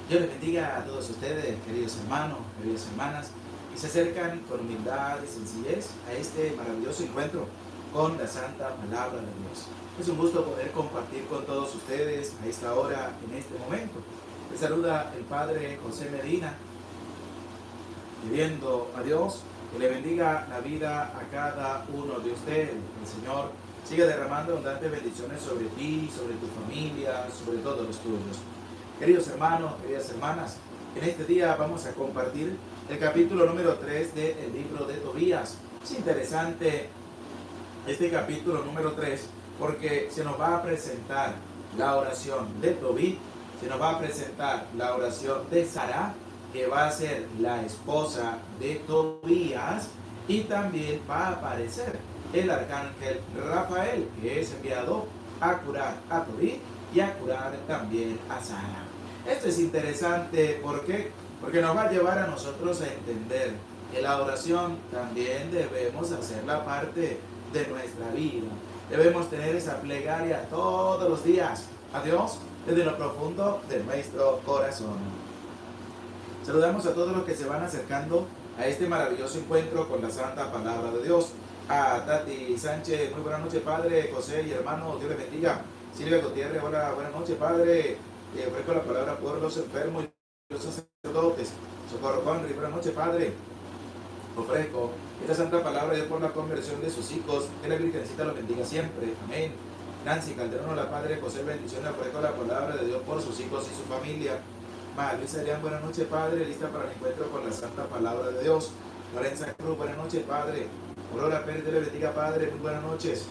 Dios les bendiga a todos ustedes, queridos hermanos, queridas hermanas, que se acercan con humildad y sencillez a este maravilloso encuentro con la Santa Palabra de Dios. Es un gusto poder compartir con todos ustedes a esta hora, en este momento. Les saluda el Padre José Medina, pidiendo a Dios que le bendiga la vida a cada uno de ustedes. El Señor siga derramando abundantes bendiciones sobre ti, sobre tu familia, sobre todos los tuyos. Queridos hermanos, queridas hermanas, en este día vamos a compartir el capítulo número 3 del libro de Tobías. Es interesante este capítulo número 3 porque se nos va a presentar la oración de Tobí, se nos va a presentar la oración de Sara, que va a ser la esposa de Tobías, y también va a aparecer el arcángel Rafael, que es enviado a curar a Tobí y a curar también a Sara. Esto es interesante, ¿por qué? Porque nos va a llevar a nosotros a entender que la oración también debemos hacerla parte de nuestra vida. Debemos tener esa plegaria todos los días a Dios desde lo profundo de nuestro corazón. Saludamos a todos los que se van acercando a este maravilloso encuentro con la Santa Palabra de Dios. A Tati Sánchez, muy buenas noches, Padre. José y hermano, Dios les bendiga. Silvia Gutiérrez, hola, buenas noches, Padre. Ofrezco la palabra por los enfermos y los sacerdotes. Socorro Conri, buenas noches, Padre. Ofrezco esta santa palabra de Dios por la conversión de sus hijos. Que la Virgencita los bendiga siempre. Amén. Nancy Calderón, la Padre José, bendiciones. Ofrezco la palabra de Dios por sus hijos y su familia. Luis Adrián, buenas noches, Padre. Lista para el encuentro con la santa palabra de Dios. Lorenza Cruz, buenas noches, Padre. Aurora Pérez, Dios le bendiga, Padre. Muy buenas noches.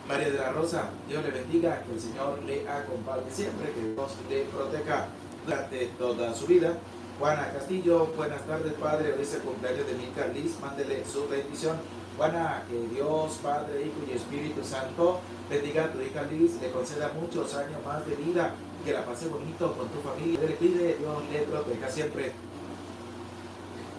María de la Rosa, Dios le bendiga, que el Señor le acompañe siempre, que Dios le proteja durante toda su vida. Juana Castillo, buenas tardes, Padre. Hoy es el cumpleaños de Milka Liz, mándele su bendición. Juana, que Dios, Padre, Hijo y Espíritu Santo bendiga a tu hija Liz, le conceda muchos años más de vida, que la pase bonito con tu familia. Le pide, Dios le proteja siempre.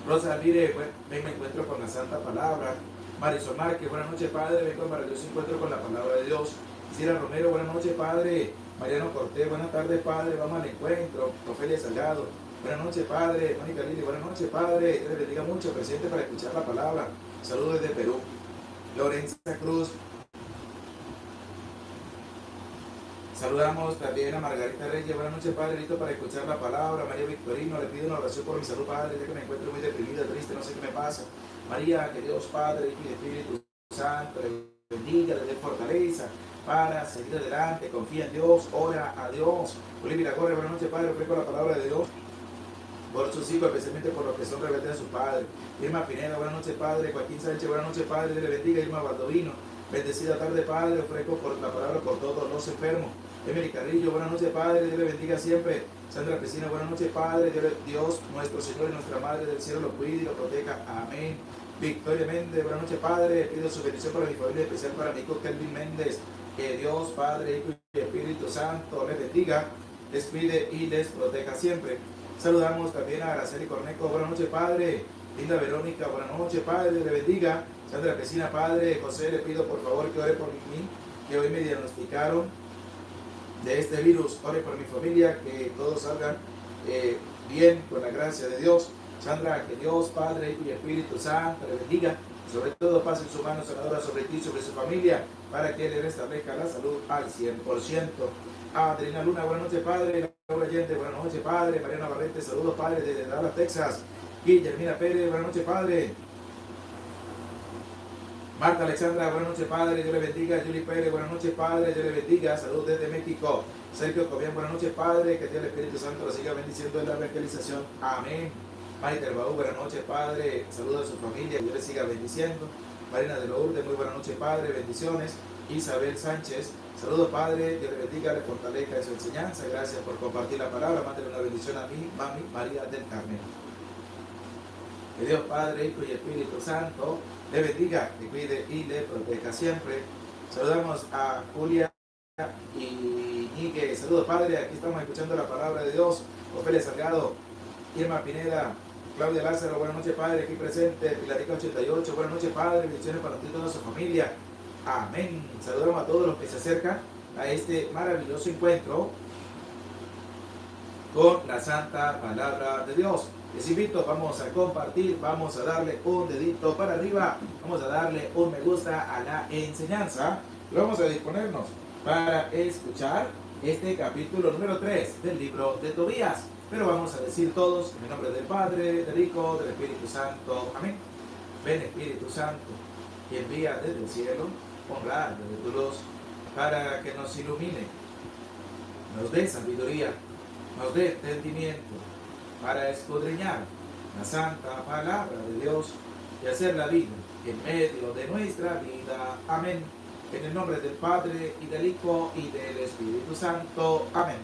Rosa Alvire, ven, me encuentro con la Santa Palabra. Marisol Márquez, buenas noches, Padre. Vengo al maravilloso encuentro con la Palabra de Dios. Cira Romero, buenas noches, Padre. Mariano Cortés, buenas tardes, Padre. Vamos al encuentro. Ofelia Salgado, buenas noches, Padre. Mónica Lili, buenas noches, Padre. Dios les bendiga mucho, presente para escuchar la palabra. Saludos desde Perú. Lorenza Cruz. Saludamos también a Margarita Reyes. Buenas noches, Padre, listo para escuchar la palabra. María Victorino, le pido una oración por mi salud, Padre, ya que me encuentro muy deprimida, triste, no sé qué me pasa. María, que Dios Padre, Hijo y Espíritu Santo, le bendiga, le dé fortaleza para seguir adelante. Confía en Dios, ora a Dios. Olivia Corre, buenas noches, Padre, ofrezco la palabra de Dios por sus hijos, especialmente por los que son rebeldes a su padre. Irma Pineda, buenas noches, Padre. Joaquín Sánchez, buenas noches, Padre, le bendiga. Irma Baldovino, bendecida tarde, Padre, ofrezco por la palabra por todos los enfermos. Emily Carrillo, buenas noches, Padre, Dios le bendiga siempre. Sandra Cristina, buenas noches, Padre, Dios, nuestro Señor y nuestra Madre del cielo lo cuide y lo proteja. Amén. Victoria Méndez, buenas noches, Padre, pido su bendición para mi familia, especial para mi hijo Kelvin Méndez. Que Dios, Padre, Hijo y Espíritu Santo les bendiga, les cuide y les proteja siempre. Saludamos también a Araceli Cornejo, buenas noches, Padre. Linda Verónica, buenas noches, Padre, le bendiga. Sandra Cristina, Padre, José, le pido por favor que ore por mí, que hoy me diagnosticaron de este virus. Ore por mi familia, que todos salgan bien con la gracia de Dios. Sandra, que Dios, Padre, Hijo y Espíritu Santo le bendiga. Sobre todo pase su mano sanadora sobre ti, sobre su familia, para que le restablezca la salud al 100%. Adriana Luna, buenas noches, Padre. Laura Allende, buenas noches, Padre. Mariana Barrete, saludos, Padre, desde Dallas, Texas. Guillermina Pérez, buenas noches, Padre. Marta Alexandra, buenas noches, Padre, Dios le bendiga. Julie Pérez, buenas noches, Padre, Dios le bendiga. Saludos desde México. Sergio Cobian, buenas noches, Padre, que Dios el Espíritu Santo lo siga bendiciendo en la evangelización. Amén. Marita Herbaú, buenas noches, Padre, saludos a su familia, que Dios le siga bendiciendo. Marina de Lourdes, muy buenas noches, Padre, bendiciones. Isabel Sánchez, saludos, Padre, Dios le bendiga, le fortalezca en su enseñanza. Gracias por compartir la palabra. Mándale una bendición a mí, Mami María del Carmen. Que Dios Padre, Hijo y Espíritu Santo le bendiga, le cuide y le proteja siempre. Saludamos a Julia y Nique. Saludos, Padre, aquí estamos escuchando la palabra de Dios. Ofelia Salgado, Irma Pineda, Claudia Lázaro, buenas noches, Padre, aquí presente. Pilarica 88, buenas noches, Padre, bendiciones para ti y toda su familia. Amén. Saludamos a todos los que se acercan a este maravilloso encuentro con la santa palabra de Dios. Les invito, vamos a compartir, vamos a darle un dedito para arriba, vamos a darle un me gusta a la enseñanza. Y vamos a disponernos para escuchar este capítulo número 3 del libro de Tobías. Pero vamos a decir todos, en el nombre del Padre, del Hijo, del Espíritu Santo. Amén. Ven Espíritu Santo, y envía desde el cielo un rayo de tu luz para que nos ilumine, nos dé sabiduría, nos dé entendimiento para escudriñar la santa palabra de Dios y hacer la vida en medio de nuestra vida. Amén. En el nombre del Padre, y del Hijo, y del Espíritu Santo. Amén.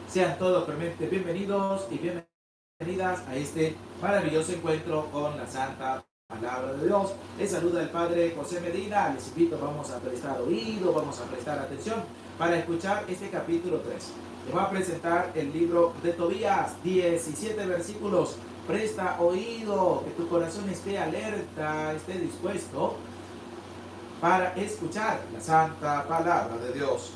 Sean todos realmente bienvenidos y bienvenidas a este maravilloso encuentro con la santa palabra de Dios. Les saluda el Padre José Medina. Les invito, vamos a prestar oído, vamos a prestar atención para escuchar este capítulo 3. Les voy a presentar el libro de Tobías, 17 versículos. Presta oído, que tu corazón esté alerta, esté dispuesto para escuchar la santa palabra de Dios.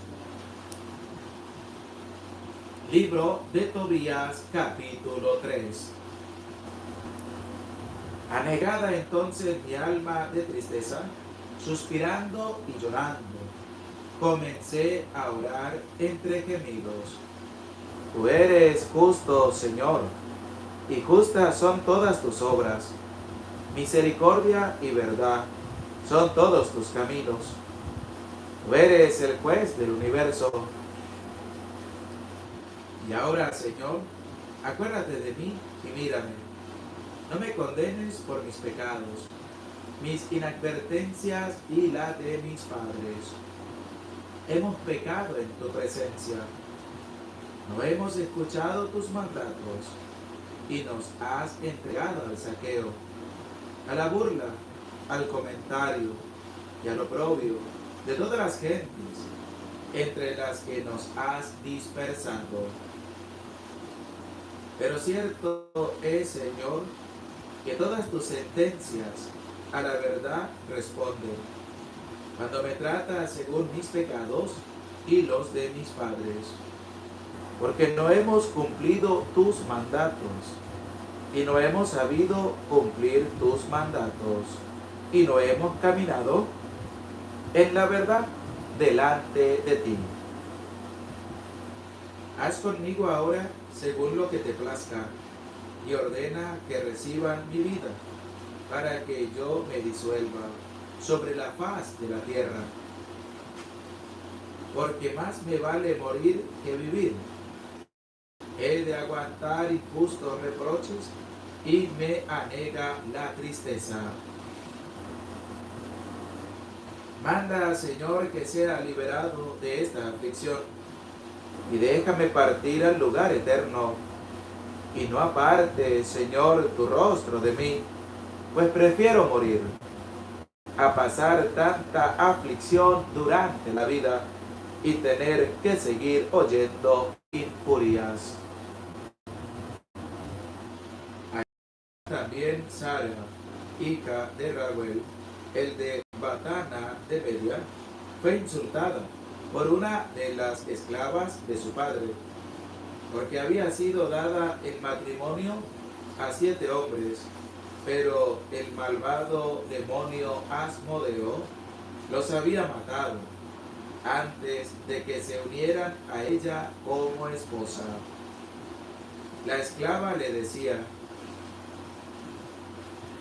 Libro de Tobías, capítulo 3. Anegada entonces mi alma de tristeza, suspirando y llorando, comencé a orar entre gemidos. Tú eres justo, Señor, y justas son todas tus obras. Misericordia y verdad son todos tus caminos. Tú eres el juez del universo. Y ahora, Señor, acuérdate de mí y mírame. No me condenes por mis pecados, mis inadvertencias y la de mis padres. Hemos pecado en tu presencia. No hemos escuchado tus mandatos y nos has entregado al saqueo, a la burla, al comentario y al oprobio de todas las gentes, entre las que nos has dispersado. Pero cierto es, Señor, que todas tus sentencias a la verdad responden, cuando me tratas según mis pecados y los de mis padres. Porque no hemos cumplido tus mandatos, y no hemos sabido cumplir tus mandatos, y no hemos caminado en la verdad delante de ti. Haz conmigo ahora según lo que te plazca, y ordena que reciban mi vida, para que yo me disuelva sobre la faz de la tierra. Porque más me vale morir que vivir. He de aguantar injustos reproches, y me anega la tristeza. Manda, Señor, que sea liberado de esta aflicción, y déjame partir al lugar eterno. Y no aparte, Señor, tu rostro de mí, pues prefiero morir a pasar tanta aflicción durante la vida y tener que seguir oyendo injurias. También Sara, hija de Raguel, el de Batana de Media, fue insultada por una de las esclavas de su padre, porque había sido dada en matrimonio a 7 hombres, pero el malvado demonio Asmodeo los había matado antes de que se unieran a ella como esposa. La esclava le decía: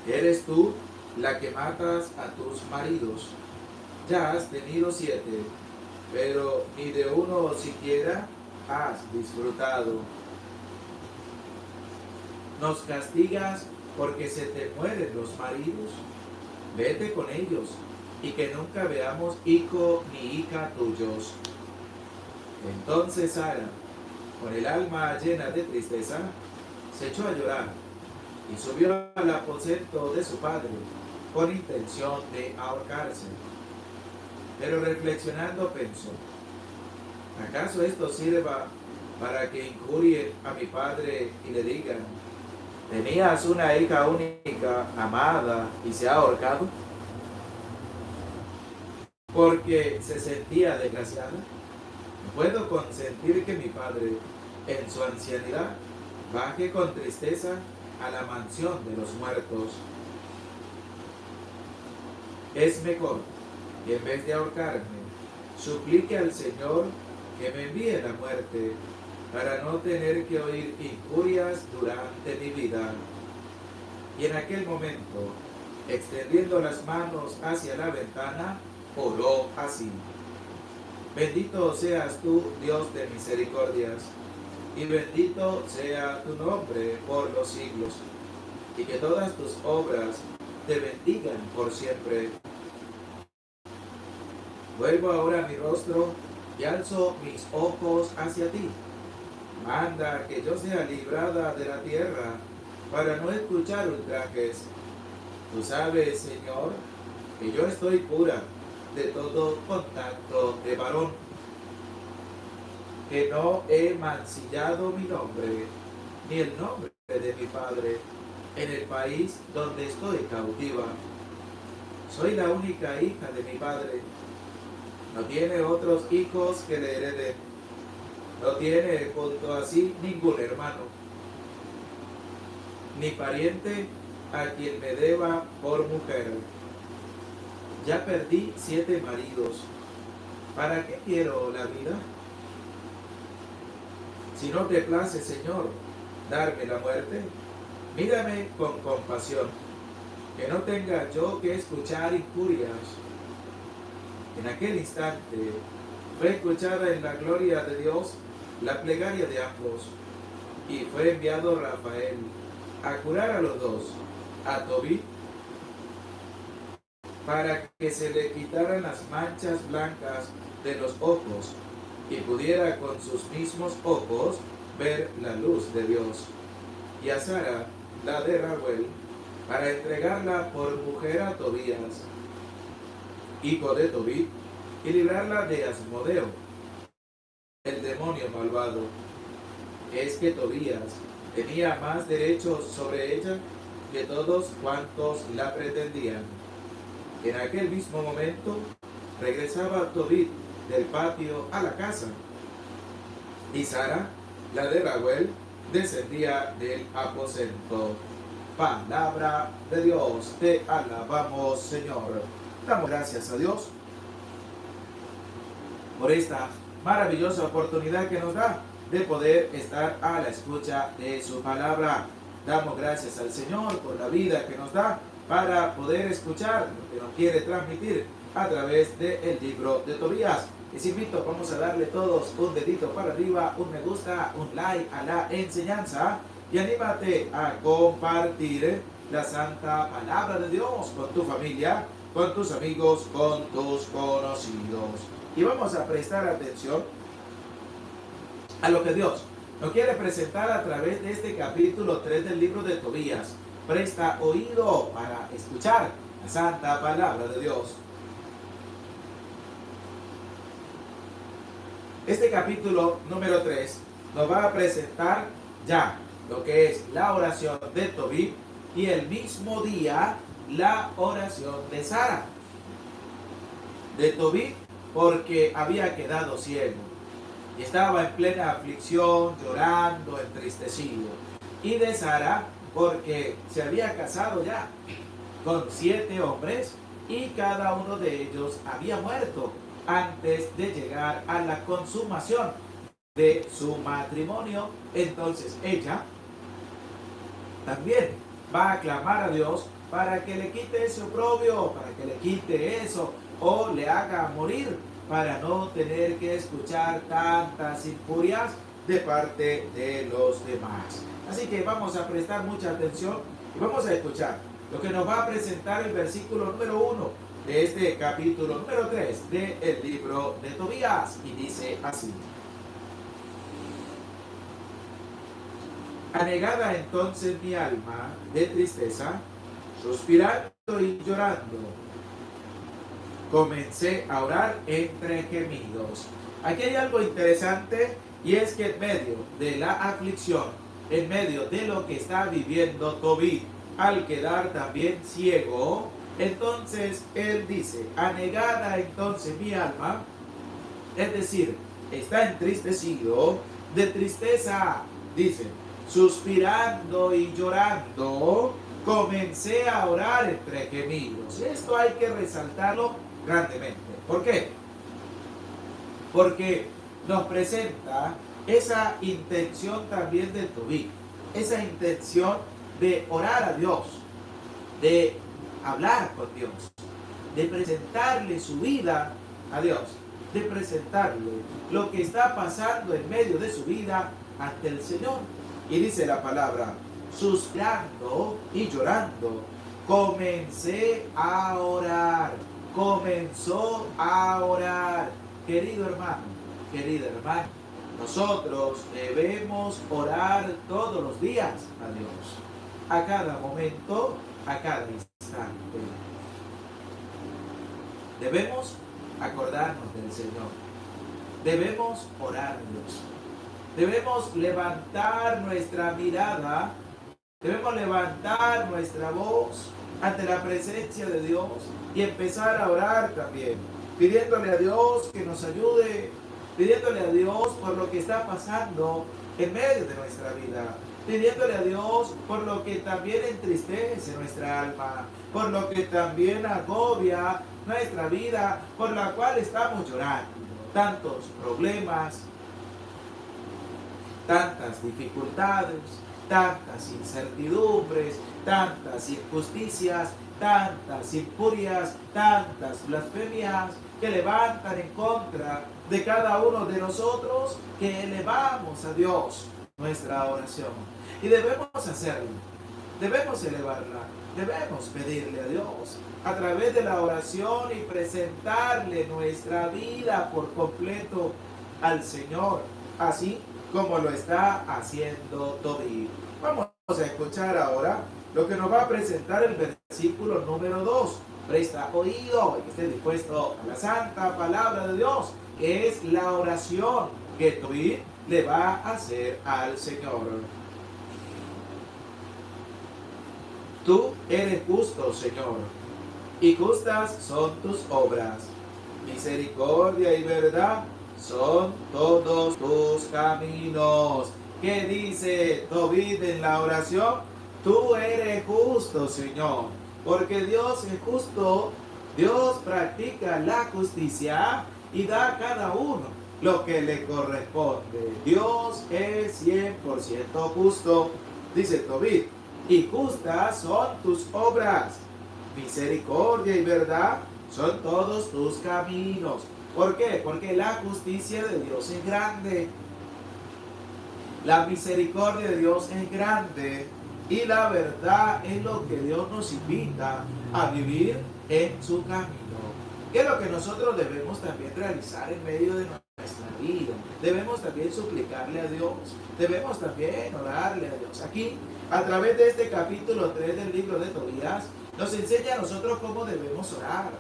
¿eres tú la que matas a tus maridos? Ya has tenido 7, pero ni de uno siquiera has disfrutado. Nos castigas porque se te mueren los maridos. Vete con ellos, y que nunca veamos hijo ni hija tuyos. Entonces Sara, con el alma llena de tristeza, se echó a llorar y subió al aposento de su padre con intención de ahorcarse. Pero reflexionando pensó: ¿acaso esto sirva para que injurien a mi padre y le digan: tenías una hija única, amada, y se ha ahorcado? Porque se sentía desgraciada. No puedo consentir que mi padre, en su ancianidad, baje con tristeza a la mansión de los muertos. Es mejor que en vez de ahorcarme, suplique al Señor que me envíe la muerte, para no tener que oír injurias durante mi vida. Y en aquel momento, extendiendo las manos hacia la ventana, oró así: Bendito seas tú, Dios de misericordias, y bendito sea tu nombre por los siglos, y que todas tus obras te bendigan por siempre. Vuelvo ahora mi rostro y alzo mis ojos hacia ti. Manda que yo sea librada de la tierra, para no escuchar ultrajes. Tú sabes, Señor, que yo estoy pura de todo contacto de varón, que no he mancillado mi nombre, ni el nombre de mi padre, en el país donde estoy cautiva. Soy la única hija de mi padre. No tiene otros hijos que le hereden. No tiene junto a sí ningún hermano, ni pariente a quien me deba por mujer. Ya perdí 7 maridos. ¿Para qué quiero la vida? Si no te place, Señor, darme la muerte, mírame con compasión, que no tenga yo que escuchar injurias. En aquel instante fue escuchada en la gloria de Dios la plegaria de ambos, y fue enviado Rafael a curar a los dos, a Tobit, para que se le quitaran las manchas blancas de los ojos y pudiera con sus mismos ojos ver la luz de Dios, y a Sara, la de Raguel, para entregarla por mujer a Tobías, hijo de Tobit, y librarla de Asmodeo, el demonio malvado. Es que Tobías tenía más derechos sobre ella que todos cuantos la pretendían. En aquel mismo momento regresaba Tobit del patio a la casa, y Sara, la de Raguel, descendía del aposento. Palabra de Dios, te alabamos, Señor. Damos gracias a Dios por esta maravillosa oportunidad que nos da de poder estar a la escucha de su palabra. Damos gracias al Señor por la vida que nos da para poder escuchar lo que nos quiere transmitir a través del libro de Tobías. Les invito, vamos a darle todos un dedito para arriba, un me gusta, un like a la enseñanza, y anímate a compartir la santa palabra de Dios con tu familia, con tus amigos, con tus conocidos. Y vamos a prestar atención a lo que Dios nos quiere presentar a través de este capítulo 3 del libro de Tobías. Presta oído para escuchar la santa palabra de Dios. Este capítulo número 3 nos va a presentar ya lo que es la oración de Tobit, y el mismo día la oración de Sara. De Tobit porque había quedado ciego y estaba en plena aflicción, llorando, entristecido. Y de Sara porque se había casado ya con 7 hombres, y cada uno de ellos había muerto antes de llegar a la consumación de su matrimonio. Entonces ella también va a clamar a Dios para que le quite ese oprobio, para que le quite eso, o le haga morir, para no tener que escuchar tantas injurias de parte de los demás. Así que vamos a prestar mucha atención y vamos a escuchar lo que nos va a presentar el versículo número 1 de este capítulo número 3 del libro de Tobías, y dice así: Anegada entonces mi alma de tristeza, suspirando y llorando, comencé a orar entre gemidos. Aquí hay algo interesante, y es que en medio de la aflicción, en medio de lo que está viviendo Tobit, al quedar también ciego, entonces él dice: anegada entonces mi alma, es decir, está entristecido de tristeza. Dice, suspirando y llorando, comencé a orar entre gemidos. Esto hay que resaltarlo grandemente. ¿Por qué? Porque nos presenta esa intención también de Tobit, esa intención de orar a Dios, de hablar con Dios, de presentarle su vida a Dios, de presentarle lo que está pasando en medio de su vida ante el Señor. Y dice la palabra, suspirando y llorando, comencé a orar, comenzó a orar. Querido hermano, querida hermana, nosotros debemos orar todos los días a Dios, a cada momento, a cada instante. Debemos acordarnos del Señor, debemos orar a Dios, debemos levantar nuestra mirada, debemos levantar nuestra voz ante la presencia de Dios y empezar a orar también, pidiéndole a Dios que nos ayude, pidiéndole a Dios por lo que está pasando en medio de nuestra vida, pidiéndole a Dios por lo que también entristece nuestra alma, por lo que también agobia nuestra vida, por la cual estamos llorando. Tantos problemas, tantas dificultades, tantas incertidumbres, tantas injusticias, tantas impurias, tantas blasfemias que levantan en contra de cada uno de nosotros, que elevamos a Dios nuestra oración. Y debemos hacerlo, debemos elevarla, debemos pedirle a Dios a través de la oración y presentarle nuestra vida por completo al Señor, así como lo está haciendo Tobit. Vamos a escuchar ahora lo que nos va a presentar el versículo número 2. Presta oído y que esté dispuesto a la santa palabra de Dios, que es la oración que Tobit le va a hacer al Señor. Tú eres justo, Señor, y justas son tus obras. Misericordia y verdad son todos tus caminos. ¿Qué dice Tobit en la oración? Tú eres justo, Señor, porque Dios es justo. Dios practica la justicia y da a cada uno lo que le corresponde. Dios es 100% justo, dice Tobit, y justas son tus obras. Misericordia y verdad son todos tus caminos. ¿Por qué? Porque la justicia de Dios es grande. La misericordia de Dios es grande. Y la verdad es lo que Dios nos invita a vivir en su camino. ¿Qué es lo que nosotros debemos también realizar en medio de nuestra vida? Debemos también suplicarle a Dios. Debemos también orarle a Dios. Aquí, a través de este capítulo 3 del libro de Tobías, nos enseña a nosotros cómo debemos orar,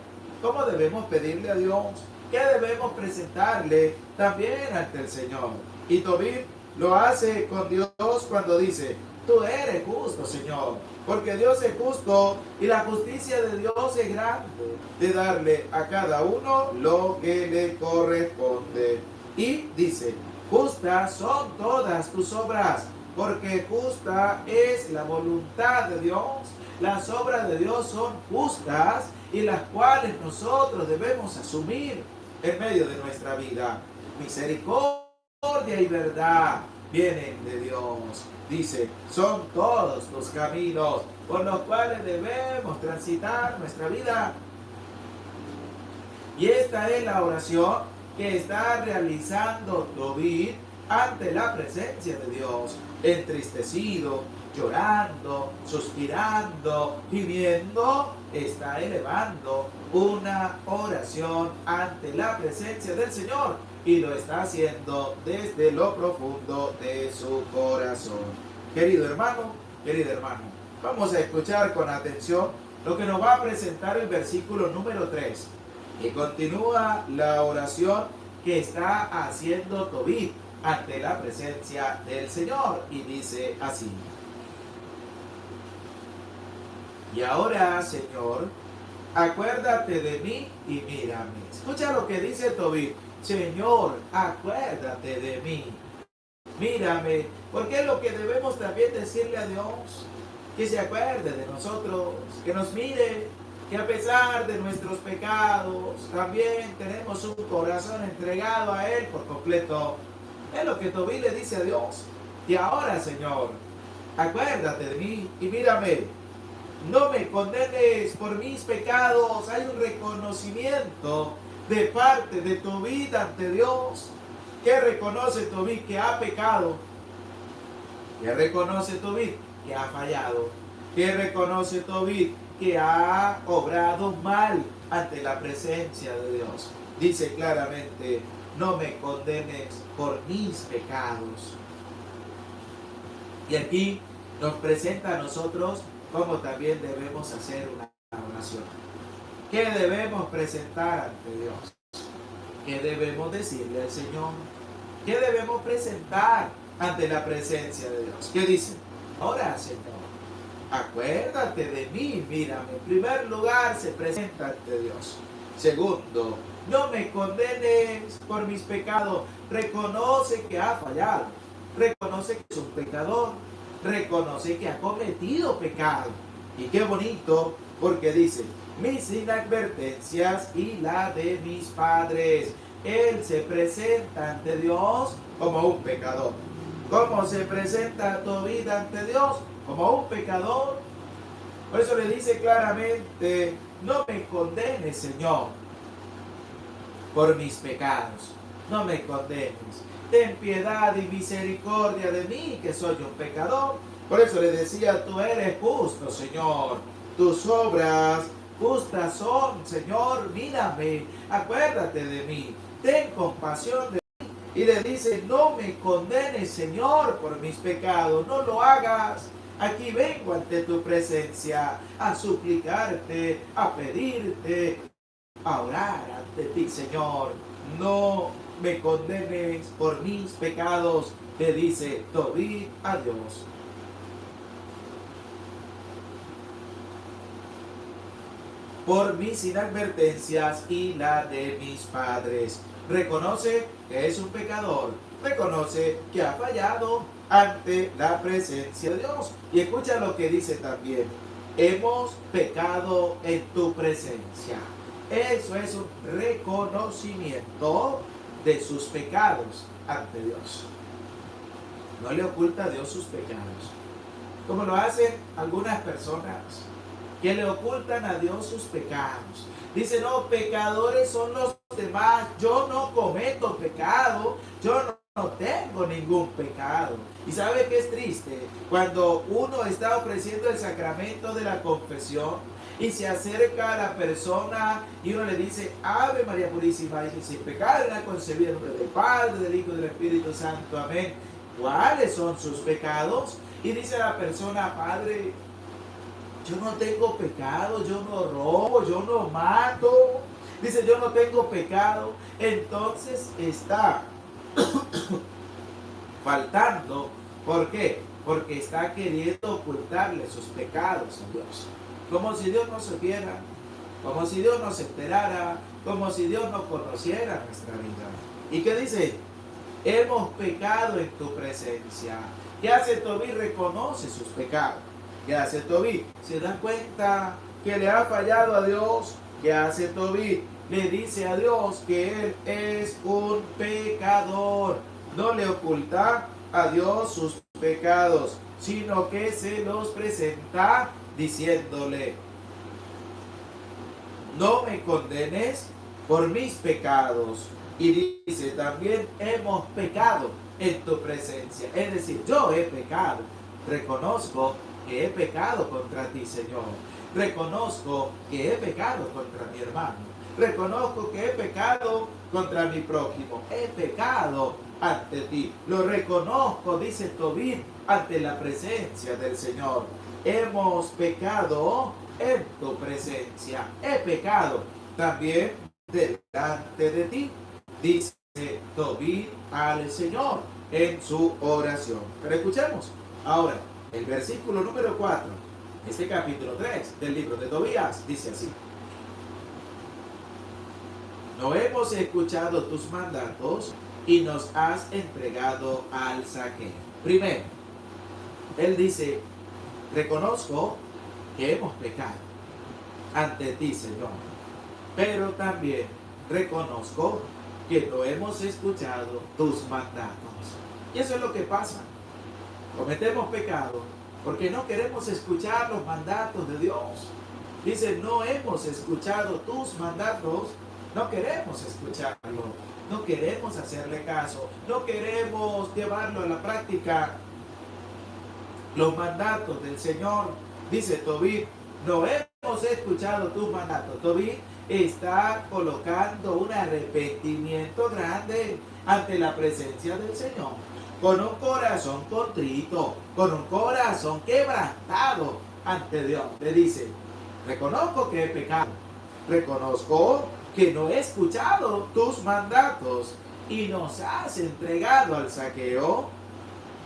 cómo debemos pedirle a Dios, qué debemos presentarle también ante el Señor. Y Tobit lo hace con Dios cuando dice, tú eres justo, Señor, porque Dios es justo y la justicia de Dios es grande, de darle a cada uno lo que le corresponde. Y dice, justas son todas tus obras, porque justa es la voluntad de Dios. Las obras de Dios son justas y las cuales nosotros debemos asumir en medio de nuestra vida. Misericordia y verdad vienen de Dios. Dice, son todos los caminos por los cuales debemos transitar nuestra vida. Y esta es la oración que está realizando Tobit ante la presencia de Dios, entristecido, llorando, suspirando, gimiendo, está elevando una oración ante la presencia del Señor y lo está haciendo desde lo profundo de su corazón. Querido hermano, querida hermana, vamos a escuchar con atención lo que nos va a presentar el versículo número 3, que continúa la oración que está haciendo Tobit ante la presencia del Señor y dice así: y ahora, Señor, acuérdate de mí y mírame. Escucha lo que dice Tobit. Señor, acuérdate de mí. Mírame, porque es lo que debemos también decirle a Dios, que se acuerde de nosotros, que nos mire, que a pesar de nuestros pecados, también tenemos un corazón entregado a Él por completo. Es lo que Tobit le dice a Dios. Y ahora, Señor, acuérdate de mí y mírame, no me condenes por mis pecados. Hay un reconocimiento de parte de Tobit ante Dios. ¿Qué reconoce Tobit? Que ha pecado. ¿Qué reconoce Tobit? Que ha fallado. ¿Qué reconoce Tobit? Que ha obrado mal ante la presencia de Dios. Dice claramente, no me condenes por mis pecados. Y aquí nos presenta a nosotros cómo también debemos hacer una oración. ¿Qué debemos presentar ante Dios? ¿Qué debemos decirle al Señor? ¿Qué debemos presentar ante la presencia de Dios? ¿Qué dice? Ahora, Señor, acuérdate de mí, mírame. En primer lugar, se presenta ante Dios. Segundo, no me condenes por mis pecados. Reconoce que ha fallado. Reconoce que es un pecador. Reconoce que ha cometido pecado. Y qué bonito, porque dice, mis inadvertencias y la de mis padres. Él se presenta ante Dios como un pecador. ¿Cómo se presenta tu vida ante Dios? Como un pecador. Por eso le dice claramente, no me condenes, Señor, por mis pecados. No me condenes. Ten piedad y misericordia de mí, que soy un pecador. Por eso le decía, tú eres justo, Señor. Tus obras justas son, Señor, mírame, acuérdate de mí. Ten compasión de mí. Y le dice, no me condenes, Señor, por mis pecados. No lo hagas. Aquí vengo ante tu presencia a suplicarte, a pedirte, a orar ante ti, Señor. No me condenes por mis pecados, le dice Tobit a Dios. Por mis inadvertencias y la de mis padres. Reconoce que es un pecador, reconoce que ha fallado ante la presencia de Dios. Y escucha lo que dice también, hemos pecado en tu presencia. Eso es un reconocimiento de sus pecados ante Dios. No le oculta a Dios sus pecados, como lo hacen algunas personas que le ocultan a Dios sus pecados. Dice, no, pecadores son los demás, yo no cometo pecado, yo no tengo ningún pecado. Y sabe que es triste cuando uno está ofreciendo el sacramento de la confesión y se acerca a la persona y uno le dice, Ave María Purísima, y sin pecado era concebida en nombre del Padre, del Hijo y del Espíritu Santo, amén. ¿Cuáles son sus pecados? Y dice la persona, Padre, yo no tengo pecado, yo no robo, yo no mato. Dice, yo no tengo pecado. Entonces está faltando. ¿Por qué? Porque está queriendo ocultarle sus pecados a Dios. Como si Dios no supiera, como si Dios no se enterara, como si Dios no conociera nuestra vida. ¿Y qué dice? Hemos pecado en tu presencia. ¿Qué hace Tobit? Reconoce sus pecados. ¿Qué hace Tobit? Se da cuenta que le ha fallado a Dios. ¿Qué hace Tobit? Le dice a Dios que él es un pecador. No le oculta a Dios sus pecados, sino que se los presenta diciéndole, no me condenes por mis pecados. Y dice también, hemos pecado en tu presencia. Es decir, yo he pecado. Reconozco que he pecado contra ti, Señor. Reconozco que he pecado contra mi hermano. Reconozco que he pecado contra mi prójimo. He pecado ante ti. Lo reconozco, dice Tobit, ante la presencia del Señor. Hemos pecado en tu presencia. He pecado también delante de ti, dice Tobit al Señor en su oración. Pero escuchemos ahora el versículo número 4, este capítulo 3 del libro de Tobías, dice así. no hemos escuchado tus mandatos y nos has entregado al saqueo. Primero, él dice, reconozco que hemos pecado ante ti, Señor, pero también reconozco que no hemos escuchado tus mandatos. Y eso es lo que pasa. Cometemos pecado porque no queremos escuchar los mandatos de Dios. Dice, no hemos escuchado tus mandatos, no queremos escucharlo, no queremos hacerle caso, no queremos llevarlo a la práctica. Los mandatos del Señor, dice Tobit, no hemos escuchado tus mandatos. Tobit está colocando un arrepentimiento grande ante la presencia del Señor, con un corazón contrito, con un corazón quebrantado ante Dios. Le dice, reconozco que he pecado, reconozco que no he escuchado tus mandatos y nos has entregado al saqueo,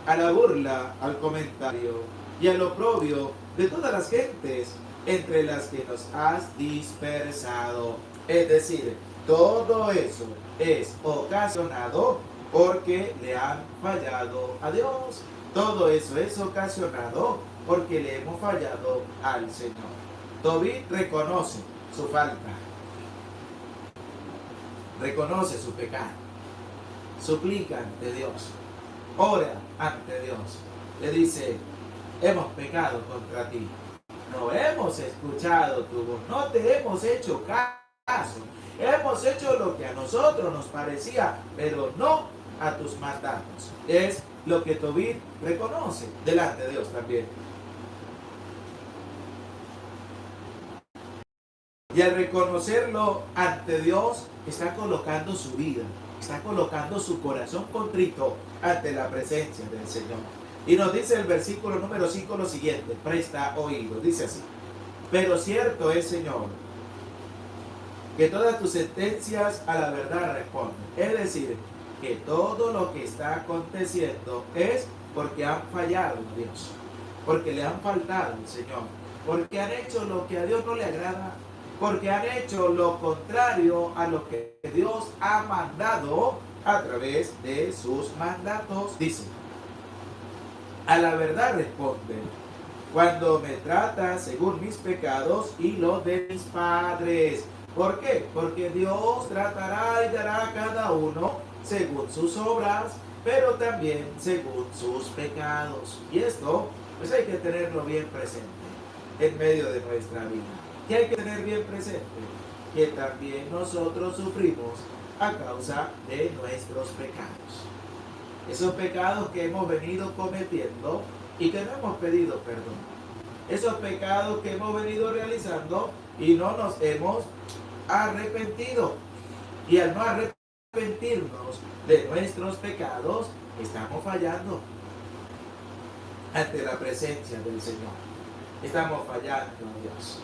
a la burla, al comentario y al oprobio de todas las gentes entre las que nos has dispersado. Es decir, todo eso es ocasionado porque le han fallado a Dios. Todo eso es ocasionado porque le hemos fallado al Señor. Tobit reconoce su falta, reconoce su pecado, suplica ante Dios, ora ante Dios, le dice, hemos pecado contra ti, no hemos escuchado tu voz, no te hemos hecho caso, hemos hecho lo que a nosotros nos parecía, pero no a tus mandatos. Es lo que Tobit reconoce delante de Dios también. Y al reconocerlo ante Dios, está colocando su vida, está colocando su corazón contrito ante la presencia del Señor. Y nos dice el versículo número 5 lo siguiente, presta oído, dice así, pero cierto es, Señor, que todas tus sentencias a la verdad responden. Es decir, que todo lo que está aconteciendo es porque han fallado a Dios, porque le han faltado al Señor, porque han hecho lo que a Dios no le agrada, porque han hecho lo contrario a lo que Dios ha mandado a través de sus mandatos. Dice, a la verdad responde, cuando me trata según mis pecados y los de mis padres. ¿Por qué? Porque Dios tratará y dará a cada uno según sus obras, pero también según sus pecados. Y esto, pues hay que tenerlo bien presente en medio de nuestra vida. ¿Qué hay que tener bien presente? Que también nosotros sufrimos a causa de nuestros pecados. Esos pecados que hemos venido cometiendo y que no hemos pedido perdón. Esos pecados que hemos venido realizando y no nos hemos arrepentido. Y al no arrepentirnos de nuestros pecados, estamos fallando ante la presencia del Señor. Estamos fallando a Dios.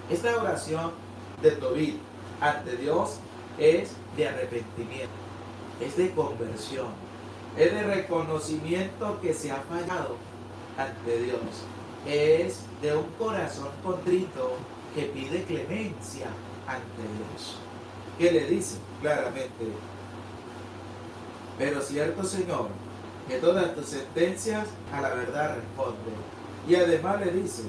Esta oración de Tobit ante Dios es de arrepentimiento, es de conversión, es de reconocimiento que se ha fallado ante Dios, es de un corazón contrito que pide clemencia ante Dios. ¿Qué le dice? Claramente, pero cierto, Señor, que todas tus sentencias a la verdad responden. Y además le dice,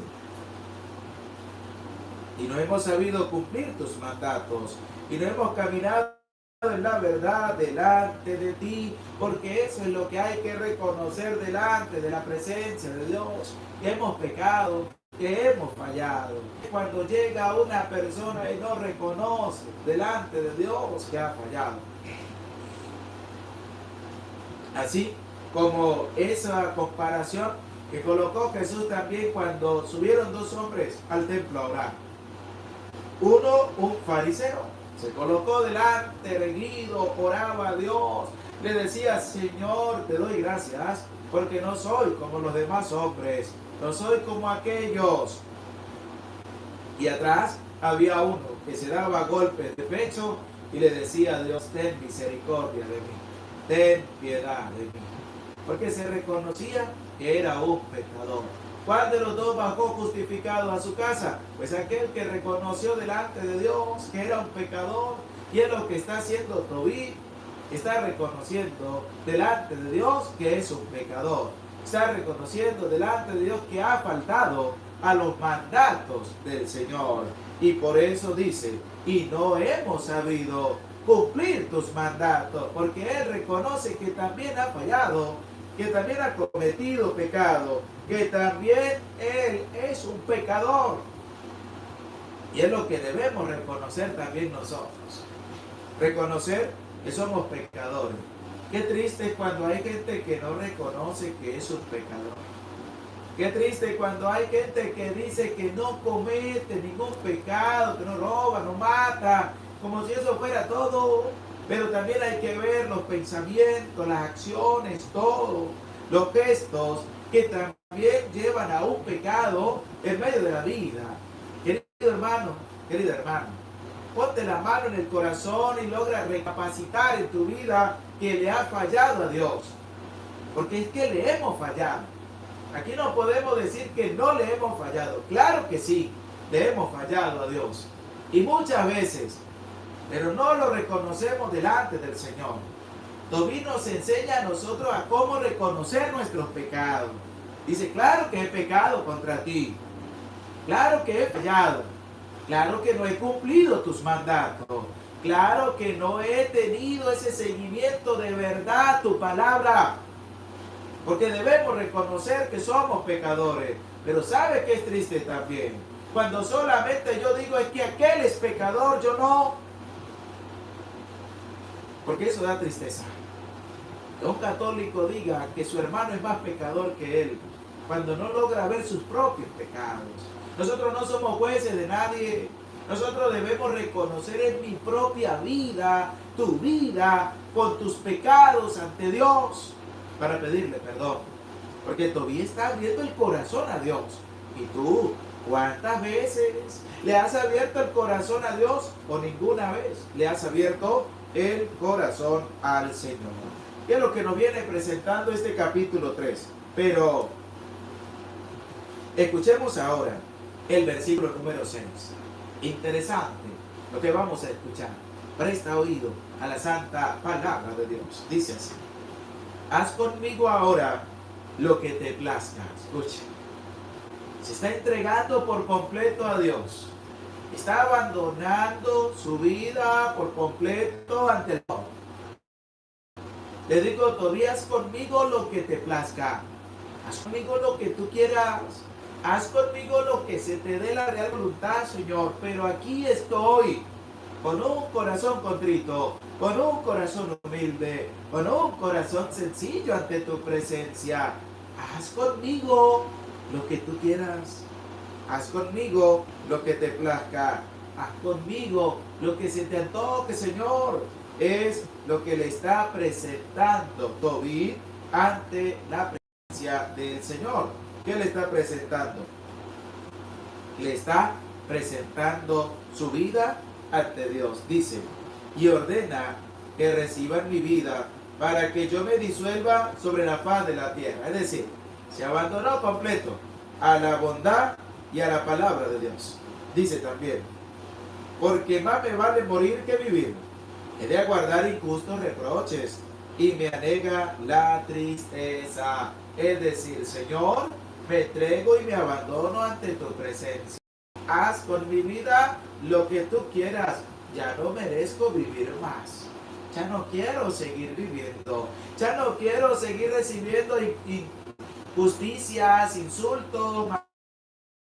y no hemos sabido cumplir tus mandatos, y no hemos caminado en la verdad delante de ti, porque eso es lo que hay que reconocer delante de la presencia de Dios, que hemos pecado, que hemos fallado. Cuando llega una persona y no reconoce delante de Dios que ha fallado. Así como esa comparación que colocó Jesús también cuando subieron dos hombres al templo a orar. Uno, un fariseo, se colocó delante, erguido, oraba a Dios, le decía, Señor, te doy gracias, porque no soy como los demás hombres, no soy como aquellos. Y atrás había uno que se daba golpes de pecho y le decía a Dios, ten misericordia de mí, ten piedad de mí, porque se reconocía que era un pecador. ¿Cuál de los dos bajó justificado a su casa? Pues aquel que reconoció delante de Dios que era un pecador, Y es lo que está haciendo Tobit. Está reconociendo delante de Dios que es un pecador. Está reconociendo delante de Dios que ha faltado a los mandatos del Señor. Y por eso dice, y no hemos sabido cumplir tus mandatos, porque Él reconoce que también ha fallado, que también ha cometido pecado, que también Él es un pecador. Y es lo que debemos reconocer también nosotros. Reconocer que somos pecadores. Qué triste cuando hay gente que no reconoce que es un pecador. Qué triste cuando hay gente que dice que no comete ningún pecado, que no roba, no mata, como si eso fuera todo. Pero también hay que ver los pensamientos, las acciones, todo, los gestos que también llevan a un pecado en medio de la vida. Querido hermano, querida hermana, ponte la mano en el corazón y logra recapacitar en tu vida que le ha fallado a Dios. Porque es que le hemos fallado. Aquí no podemos decir que no le hemos fallado. Claro que sí, le hemos fallado a Dios. Y muchas veces, pero no lo reconocemos delante del Señor. Tobit nos enseña a nosotros a cómo reconocer nuestros pecados. Dice, claro que he pecado contra ti. Claro que he fallado. Claro que no he cumplido tus mandatos. Claro que no he tenido ese seguimiento de verdad, tu palabra. Porque debemos reconocer que somos pecadores. Pero ¿sabe qué es triste también? Cuando solamente yo digo es que aquel es pecador, yo no. Porque eso da tristeza. Que un católico diga que su hermano es más pecador que él, cuando no logra ver sus propios pecados. Nosotros no somos jueces de nadie. Nosotros debemos reconocer en mi propia vida, tu vida, con tus pecados ante Dios, para pedirle perdón. Porque todavía está abriendo el corazón a Dios. ¿Y tú cuántas veces le has abierto el corazón a Dios? ¿O ninguna vez le has abierto el corazón al Señor? ¿Qué es lo que nos viene presentando este capítulo 3? Pero escuchemos ahora el versículo número 6. Interesante lo que vamos a escuchar. Presta oído a la santa palabra de Dios. Dice así: haz conmigo ahora lo que te plazca. Escucha. Se está entregando por completo a Dios. Está abandonando su vida por completo ante el Señor. Le digo, todavía haz conmigo lo que te plazca. Haz conmigo lo que tú quieras. Haz conmigo lo que se te dé la real voluntad, Señor. Pero aquí estoy, con un corazón contrito, con un corazón humilde, con un corazón sencillo ante tu presencia. Haz conmigo lo que tú quieras. Haz conmigo lo que te plazca. Haz conmigo lo que se te antoje, Señor. Es lo que le está presentando Tobit ante la presencia del Señor. ¿Qué le está presentando? Le está presentando su vida ante Dios. Dice, y ordena que reciban mi vida para que yo me disuelva sobre la faz de la tierra. Es decir, se abandonó completo a la bondad y a la palabra de Dios. Dice también, porque más me vale morir que vivir. He de aguardar injustos reproches y me anega la tristeza. Es decir, Señor, me entrego y me abandono ante tu presencia. Haz con mi vida lo que tú quieras. Ya no merezco vivir más. Ya no quiero seguir viviendo. Ya no quiero seguir recibiendo injusticias, insultos,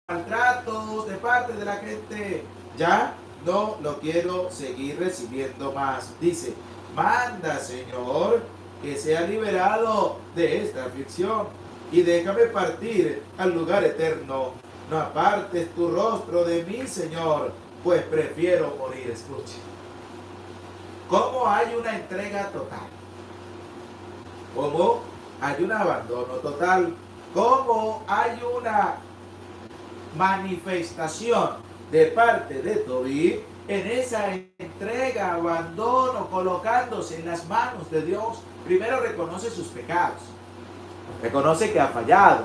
maltratos de parte de la gente. Ya no lo quiero seguir recibiendo más. Dice, manda, Señor, que sea liberado de esta aflicción y déjame partir al lugar eterno. No apartes tu rostro de mí, Señor, pues prefiero morir. Escuche. ¿Cómo hay una entrega total? ¿Cómo hay un abandono total? ¿Cómo hay una manifestación de parte de Tobit en esa entrega, abandono, colocándose en las manos de Dios? Primero reconoce sus pecados, reconoce que ha fallado,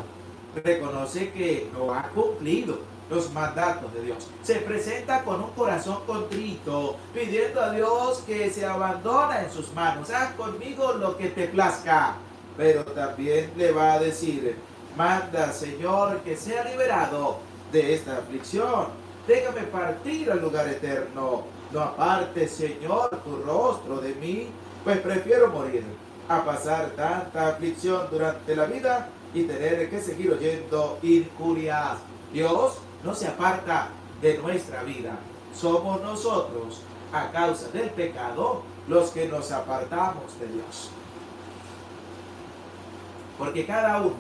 reconoce que no ha cumplido, los mandatos de Dios. Se presenta con un corazón contrito, pidiendo a Dios que se abandona en sus manos. Haz conmigo lo que te plazca. Pero también le va a decir, manda, Señor, que sea liberado de esta aflicción. Déjame partir al lugar eterno. No apartes, Señor, tu rostro de mí, pues prefiero morir a pasar tanta aflicción durante la vida y tener que seguir oyendo injurias. Dios no se aparta de nuestra vida. Somos nosotros, a causa del pecado, los que nos apartamos de Dios. Porque cada uno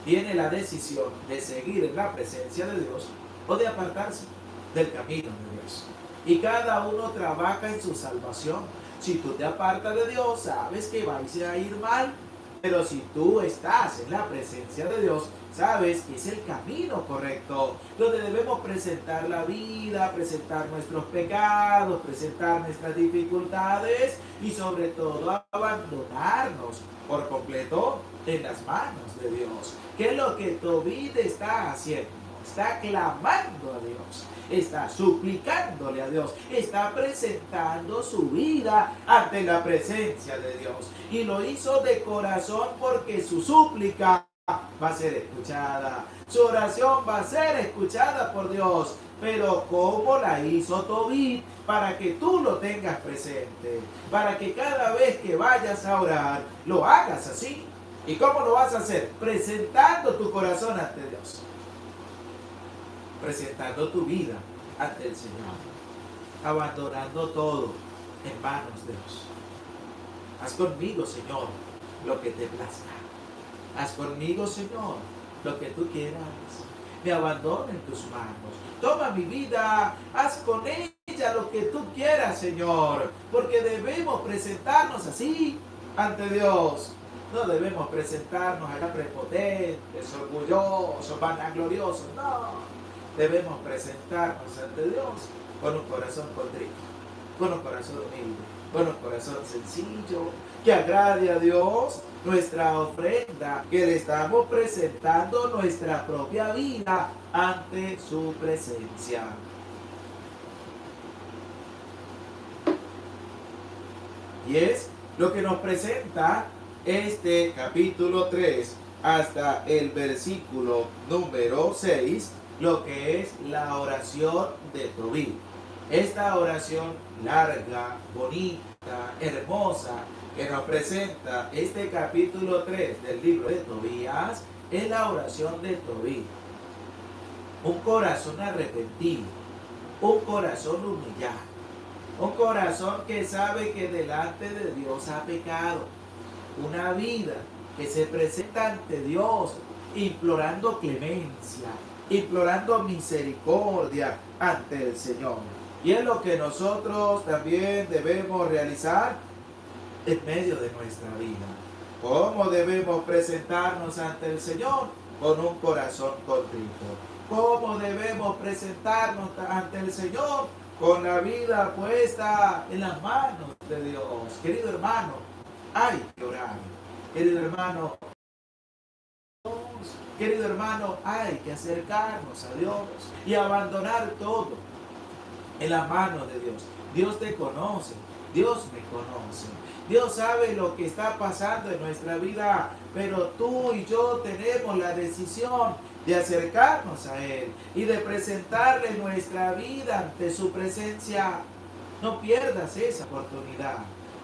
tiene la decisión de seguir en la presencia de Dios o de apartarse del camino de Dios. Y cada uno trabaja en su salvación. Si tú te apartas de Dios, sabes que vais a ir mal. Pero si tú estás en la presencia de Dios, sabes que es el camino correcto, donde debemos presentar la vida, presentar nuestros pecados, presentar nuestras dificultades y sobre todo abandonarnos por completo en las manos de Dios. ¿Qué es lo que Tobit está haciendo? Está clamando a Dios, está suplicándole a Dios, está presentando su vida ante la presencia de Dios. Y lo hizo de corazón porque su súplica va a ser escuchada, su oración va a ser escuchada por Dios. Pero ¿cómo la hizo Tobit? Para que tú lo tengas presente, para que cada vez que vayas a orar, lo hagas así. ¿Y cómo lo vas a hacer? Presentando tu corazón ante Dios, presentando tu vida ante el Señor, abandonando todo en manos de Dios. Haz conmigo, Señor, lo que te plazca. Haz conmigo, Señor, lo que tú quieras. Me abandono en tus manos. Toma mi vida, haz con ella lo que tú quieras, Señor, porque debemos presentarnos así ante Dios. No debemos presentarnos acá prepotentes, orgullosos, vanagloriosos, no. Debemos presentarnos ante Dios con un corazón contrito, con un corazón humilde, con un corazón sencillo, que agrade a Dios nuestra ofrenda, que le estamos presentando nuestra propia vida ante su presencia. Y es lo que nos presenta este capítulo 3 hasta el versículo número 6, lo que es la oración de Tobit. Esta oración larga, bonita, hermosa, que nos presenta este capítulo 3 del libro de Tobías, es la oración de Tobit. Un corazón arrepentido, un corazón humillado, un corazón que sabe que delante de Dios ha pecado, una vida que se presenta ante Dios implorando clemencia, implorando misericordia ante el Señor. Y es lo que nosotros también debemos realizar en medio de nuestra vida. ¿Cómo debemos presentarnos ante el Señor? Con un corazón contrito. ¿Cómo debemos presentarnos ante el Señor? Con la vida puesta en las manos de Dios. Querido hermano, hay que orar. Querido hermano, hay que acercarnos a Dios y abandonar todo en las manos de Dios. Dios te conoce, Dios me conoce. Dios sabe lo que está pasando en nuestra vida, pero tú y yo tenemos la decisión de acercarnos a Él y de presentarle nuestra vida ante su presencia. No pierdas esa oportunidad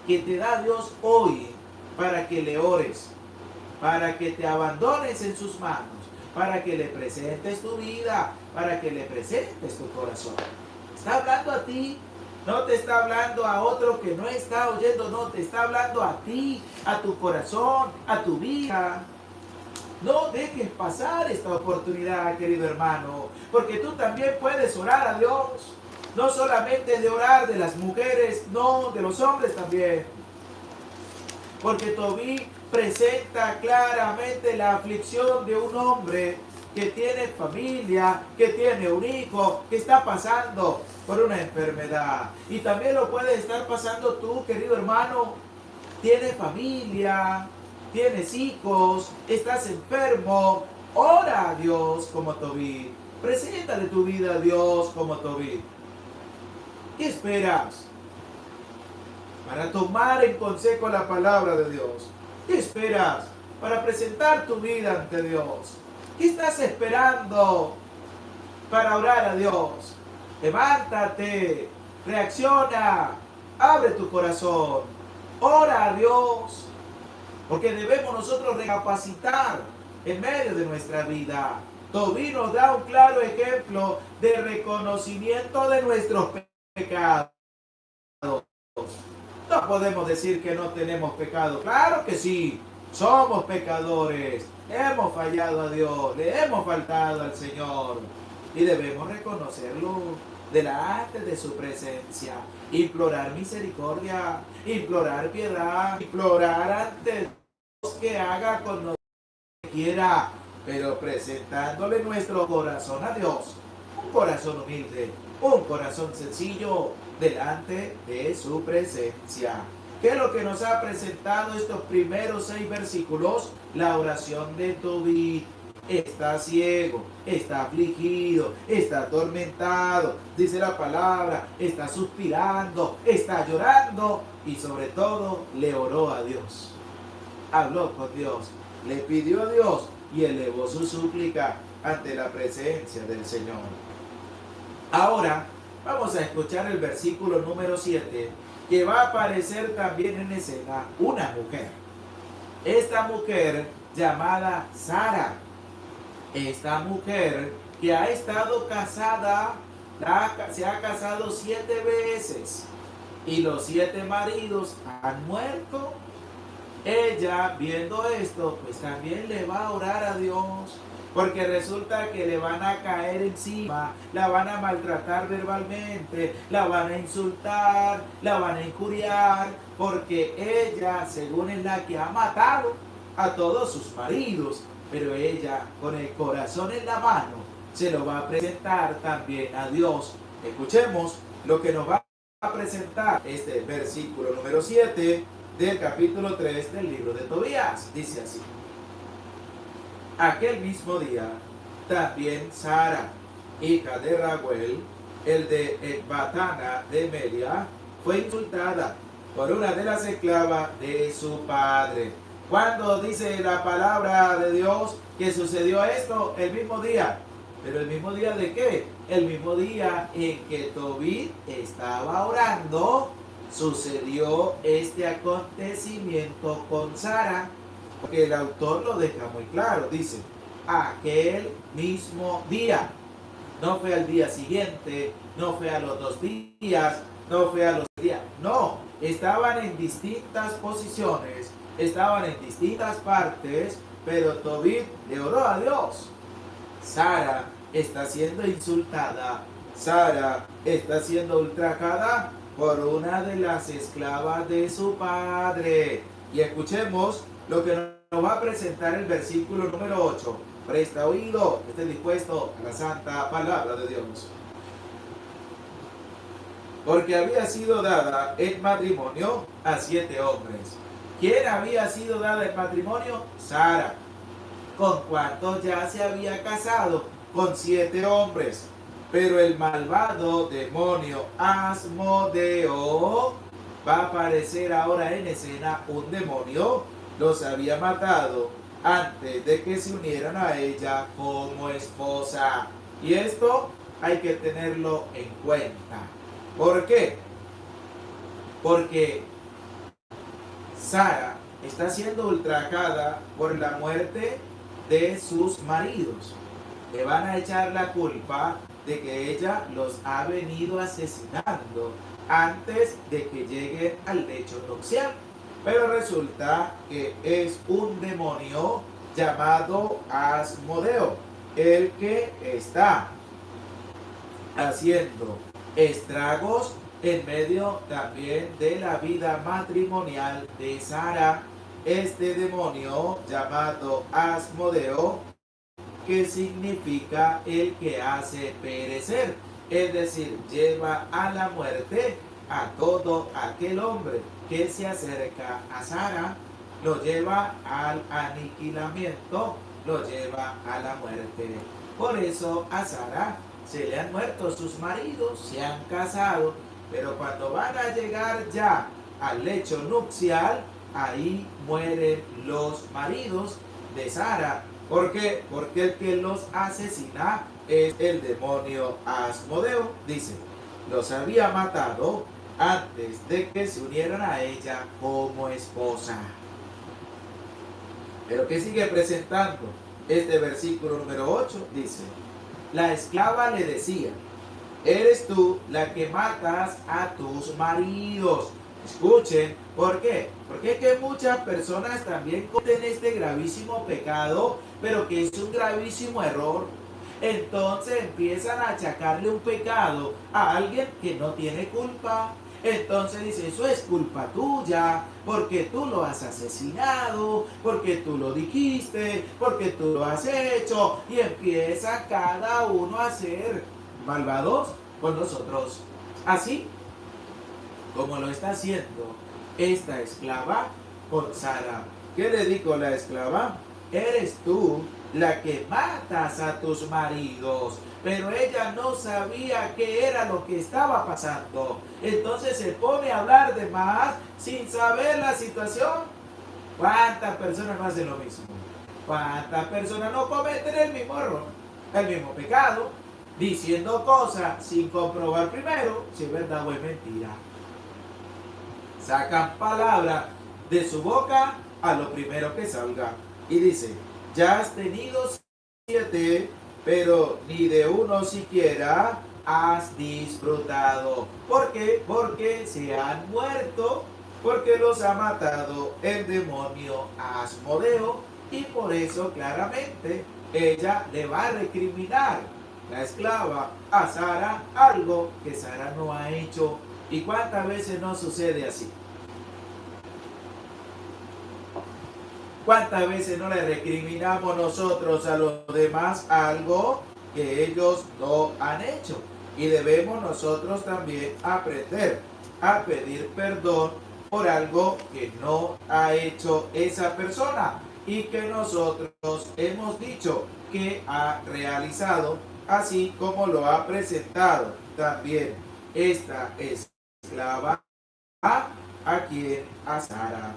que te da Dios hoy para que le ores, para que te abandones en sus manos, para que le presentes tu vida, para que le presentes tu corazón. Está hablando a ti, no te está hablando a otro que no está oyendo, no, te está hablando a ti, a tu corazón, a tu vida. No dejes pasar esta oportunidad, querido hermano, porque tú también puedes orar a Dios. No solamente de orar de las mujeres, no, de los hombres también. Porque Tobit presenta claramente la aflicción de un hombre que tiene familia, que tiene un hijo, que está pasando por una enfermedad. Y también lo puedes estar pasando tú, querido hermano. Tienes familia, tienes hijos, estás enfermo. Ora a Dios como Tobit. Preséntale tu vida a Dios como Tobit. ¿Qué esperas para tomar en consejo la palabra de Dios? ¿Qué esperas para presentar tu vida ante Dios? ¿Qué estás esperando para orar a Dios? Levántate, reacciona, abre tu corazón, ora a Dios, porque debemos nosotros recapacitar en medio de nuestra vida. Tobit nos da un claro ejemplo de reconocimiento de nuestros pecados. No podemos decir que no tenemos pecado. Claro que sí, somos pecadores, hemos fallado a Dios, le hemos faltado al Señor y debemos reconocerlo delante de su presencia, implorar misericordia, implorar piedad, implorar ante Dios que haga con nosotros lo que quiera, pero presentándole nuestro corazón a Dios, un corazón humilde, un corazón sencillo delante de su presencia. ¿Qué es lo que nos ha presentado estos primeros 6 versículos? La oración de Tobit. Está ciego, está afligido, está atormentado, dice la palabra, está suspirando, está llorando y sobre todo le oró a Dios. Habló con Dios, le pidió a Dios y elevó su súplica ante la presencia del Señor. Ahora vamos a escuchar el versículo número 7, que va a aparecer también en escena una mujer. Esta mujer llamada Sara. Esta mujer que ha estado casada, se ha casado 7 veces y los 7 maridos han muerto. Ella, viendo esto, pues también le va a orar a Dios, porque resulta que le van a caer encima, la van a maltratar verbalmente, la van a insultar, la van a injuriar, porque ella, según es la que ha matado a todos sus maridos, pero ella, con el corazón en la mano, se lo va a presentar también a Dios. Escuchemos lo que nos va a presentar este versículo número 7 del capítulo 3 del libro de Tobías. Dice así: aquel mismo día, también Sara, hija de Raguel, el de Ecbatana de Media, fue insultada por una de las esclavas de su padre. ¿Cuándo dice la palabra de Dios que sucedió esto? El mismo día. ¿Pero el mismo día de qué? El mismo día en que Tobit estaba orando, sucedió este acontecimiento con Sara, porque el autor lo deja muy claro. Dice, aquel mismo día. No fue al día siguiente, no fue a los 2 días, no fue a los días. No, estaban en distintas posiciones, estaban en distintas partes, pero Tobit le oró a Dios. Sara está siendo insultada, Sara está siendo ultrajada por una de las esclavas de su padre. Y escuchemos lo que nos va a presentar el versículo número 8. Presta oído, esté dispuesto a la santa palabra de Dios. Porque había sido dada en matrimonio a 7 hombres. ¿Quién había sido dada en matrimonio? Sara. ¿Con cuántos ya se había casado? Con 7 hombres. Pero el malvado demonio Asmodeo va a aparecer ahora en escena. Un demonio los había matado antes de que se unieran a ella como esposa. Y esto hay que tenerlo en cuenta. ¿Por qué? Porque Sara está siendo ultrajada por la muerte de sus maridos. Le van a echar la culpa de que ella los ha venido asesinando antes de que lleguen al lecho nupcial. Pero resulta que es un demonio llamado Asmodeo el que está haciendo estragos en medio también de la vida matrimonial de Sara. Este demonio llamado Asmodeo, que significa el que hace perecer, es decir, lleva a la muerte a todo aquel hombre que se acerca a Sara, lo lleva al aniquilamiento, lo lleva a la muerte. Por eso a Sara se le han muerto sus maridos, se han casado, pero cuando van a llegar ya al lecho nupcial, ahí mueren los maridos de Sara. ¿Por qué? Porque el que los asesina es el demonio Asmodeo. Dice, los había matado antes de que se unieran a ella como esposa. Pero ¿qué sigue presentando? Este versículo número 8 dice, la esclava le decía, eres tú la que matas a tus maridos. Escuchen, ¿por qué? Porque es que muchas personas también cometen este gravísimo pecado, pero que es un gravísimo error. Entonces empiezan a achacarle un pecado a alguien que no tiene culpa. Entonces dice, eso es culpa tuya, porque tú lo has asesinado, porque tú lo dijiste, porque tú lo has hecho. Y empieza cada uno a ser malvados con nosotros. Así como lo está haciendo esta esclava con Sara. ¿Qué le dijo la esclava? Eres tú la que matas a tus maridos. Pero ella no sabía qué era lo que estaba pasando. Entonces se pone a hablar de más sin saber la situación. ¿Cuántas personas no hacen lo mismo? ¿Cuántas personas no cometen el mismo error, el mismo pecado, diciendo cosas sin comprobar primero si es verdad o es mentira? Sacan palabras de su boca a lo primero que salga. Y dice, ya has tenido 7, pero ni de uno siquiera has disfrutado. ¿Por qué? Porque se han muerto, porque los ha matado el demonio Asmodeo, y por eso claramente ella le va a recriminar, la esclava, a Sara algo que Sara no ha hecho. ¿Y cuántas veces no sucede así? ¿Cuántas veces no le recriminamos nosotros a los demás algo que ellos no han hecho? Y debemos nosotros también aprender a pedir perdón por algo que no ha hecho esa persona y que nosotros hemos dicho que ha realizado, así como lo ha presentado también esta esclava a quien, a Sara.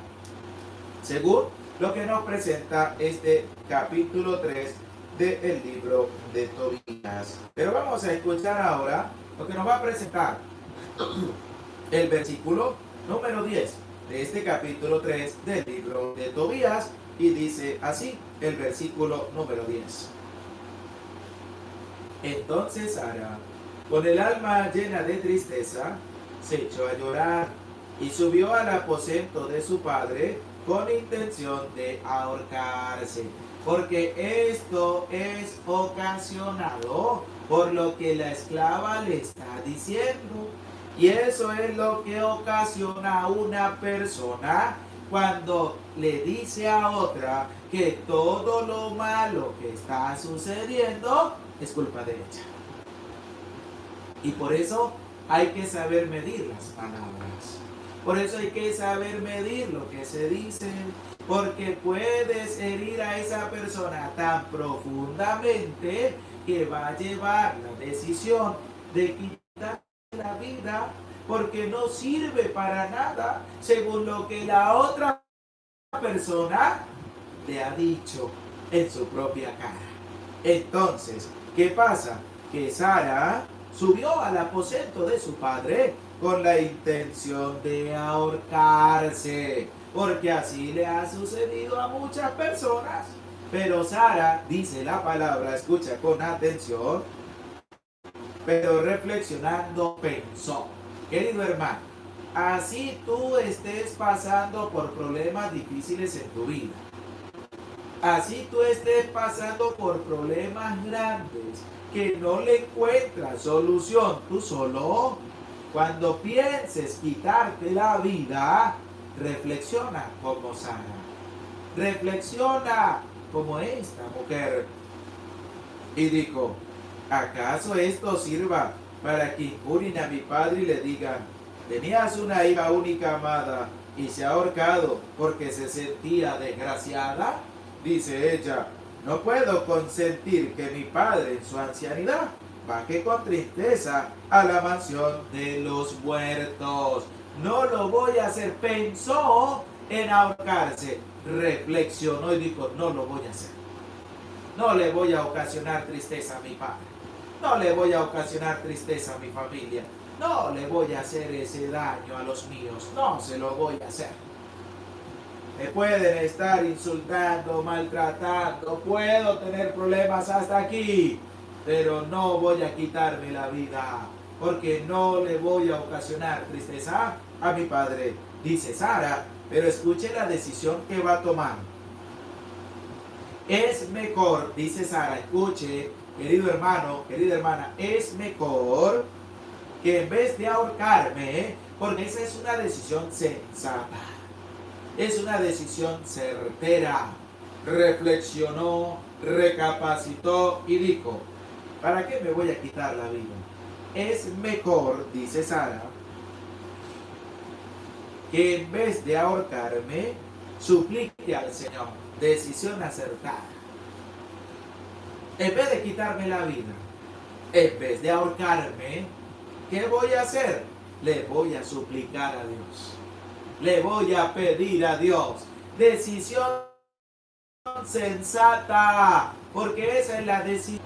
Según lo que nos presenta este capítulo 3 del libro de Tobías. Pero vamos a escuchar ahora lo que nos va a presentar el versículo número 10 de este capítulo 3 del libro de Tobías, y dice así el versículo número 10. Entonces Sara, con el alma llena de tristeza, se echó a llorar y subió al aposento de su padre con intención de ahorcarse, porque esto es ocasionado por lo que la esclava le está diciendo. Y eso es lo que ocasiona a una persona cuando le dice a otra que todo lo malo que está sucediendo es culpa de ella. Y por eso hay que saber medir las palabras. Por eso hay que saber medir lo que se dice, porque puedes herir a esa persona tan profundamente que va a llevar la decisión de quitar la vida, porque no sirve para nada según lo que la otra persona le ha dicho en su propia cara. Entonces, ¿qué pasa? Que Sara subió al aposento de su padre con la intención de ahorcarse, porque así le ha sucedido a muchas personas. Pero Sara, dice la palabra, escucha con atención, pero reflexionando pensó. Querido hermano, así tú estés pasando por problemas difíciles en tu vida, así tú estés pasando por problemas grandes que no le encuentras solución tú solo, cuando pienses quitarte la vida, reflexiona como Sara, reflexiona como esta mujer. Y dijo, ¿acaso esto sirva para que injurien a mi padre y le digan, tenías una hija única amada y se ha ahorcado porque se sentía desgraciada? Dice ella, No puedo consentir que mi padre en su ancianidad baje con tristeza a la mansión de los muertos. No lo voy a hacer. Pensó en ahorcarse, reflexionó y dijo, no lo voy a hacer. No le voy a ocasionar tristeza a mi padre. No le voy a ocasionar tristeza a mi familia. No le voy a hacer ese daño a los míos. No se lo voy a hacer. Me pueden estar insultando, maltratando. Puedo tener problemas hasta aquí. Pero no voy a quitarme la vida. Porque no le voy a ocasionar tristeza a mi padre. Dice Sara. Pero escuche la decisión que va a tomar. Es mejor, dice Sara, escuche, querido hermano, querida hermana, es mejor que en vez de ahorcarme, porque esa es una decisión sensata, es una decisión certera. Reflexionó, recapacitó y dijo, ¿para qué me voy a quitar la vida? Es mejor, dice Sara, que en vez de ahorcarme, suplique al Señor. Decisión acertada. En vez de quitarme la vida, en vez de ahorcarme, ¿qué voy a hacer? Le voy a suplicar a Dios. Le voy a pedir a Dios. Decisión sensata, porque esa es la decisión.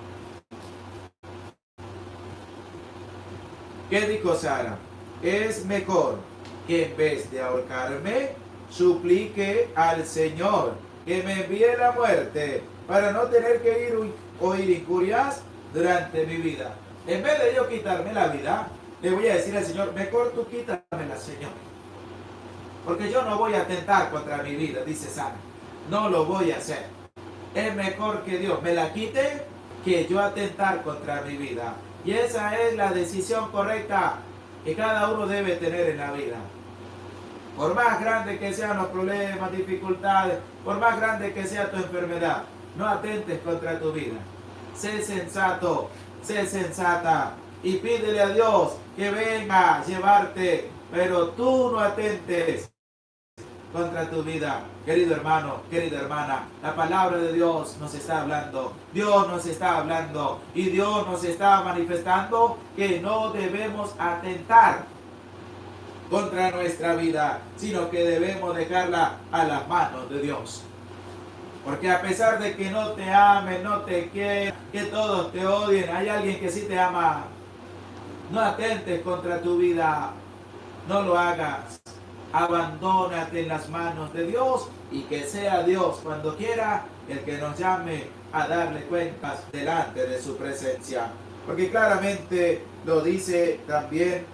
¿Qué dijo Sara? Es mejor que en vez de ahorcarme, suplique al Señor que me envíe la muerte para no tener que oír injurias durante mi vida. En vez de yo quitarme la vida, le voy a decir al Señor, mejor tú quítamela, Señor. Porque yo no voy a atentar contra mi vida, dice Sara. No lo voy a hacer. Es mejor que Dios me la quite que yo atentar contra mi vida. Y esa es la decisión correcta que cada uno debe tener en la vida. Por más grande que sean los problemas, dificultades, por más grande que sea tu enfermedad, no atentes contra tu vida. Sé sensato, sé sensata y pídele a Dios que venga a llevarte, pero tú no atentes contra tu vida. Querido hermano, querida hermana, la palabra de Dios nos está hablando. Dios nos está hablando y Dios nos está manifestando que no debemos atentar contra nuestra vida, sino que debemos dejarla a las manos de Dios. Porque a pesar de que no te amen, no te quieran, que todos te odien, hay alguien que sí te ama. No atentes contra tu vida, no lo hagas. Abandónate en las manos de Dios y que sea Dios cuando quiera el que nos llame a darle cuentas delante de su presencia. Porque claramente lo dice también,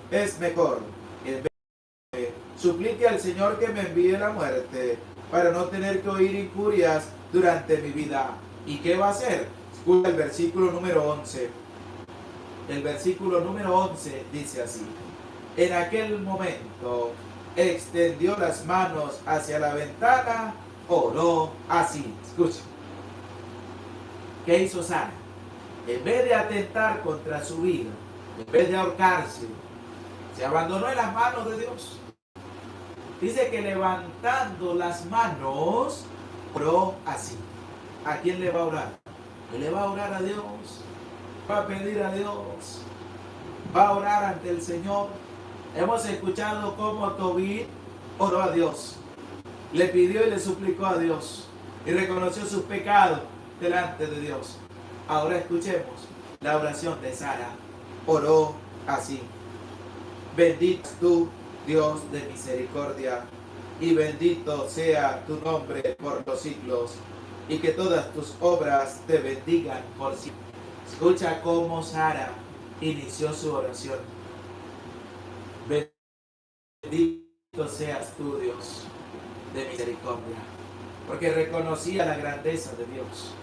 es mejor que suplique al Señor que me envíe la muerte para no tener que oír injurias durante mi vida. ¿Y qué va a hacer? Escucha el versículo número 11. El versículo número 11 dice así. En aquel momento extendió las manos hacia la ventana, oró así. Escucha. ¿Qué hizo Sara? En vez de atentar contra su vida, en vez de ahorcarse, se abandonó en las manos de Dios. Dice que levantando las manos, oró así. ¿A quién le va a orar? Le va a orar a Dios. Va a pedir a Dios. Va a orar ante el Señor. Hemos escuchado cómo Tobit oró a Dios. Le pidió y le suplicó a Dios. Y reconoció sus pecados delante de Dios. Ahora escuchemos la oración de Sara. Oró así. Bendito tú, Dios de misericordia, y bendito sea tu nombre por los siglos, y que todas tus obras te bendigan por siempre. Escucha cómo Sara inició su oración. Bendito seas tú, Dios de misericordia, porque reconocía la grandeza de Dios,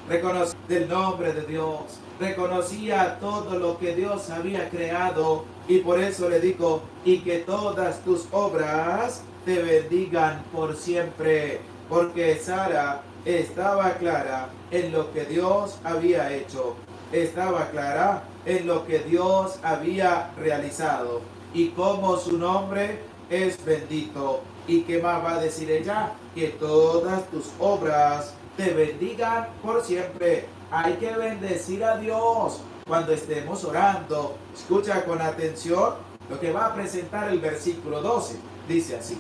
reconocía el nombre de Dios, reconocía todo lo que Dios había creado, y por eso le dijo, y que todas tus obras te bendigan por siempre, porque Sara estaba clara en lo que Dios había hecho, estaba clara en lo que Dios había realizado, y como su nombre es bendito, ¿Y qué más va a decir ella? Que todas tus obras te bendigan por siempre. Hay que bendecir a Dios cuando estemos orando. Escucha con atención lo que va a presentar el versículo 12. Dice así: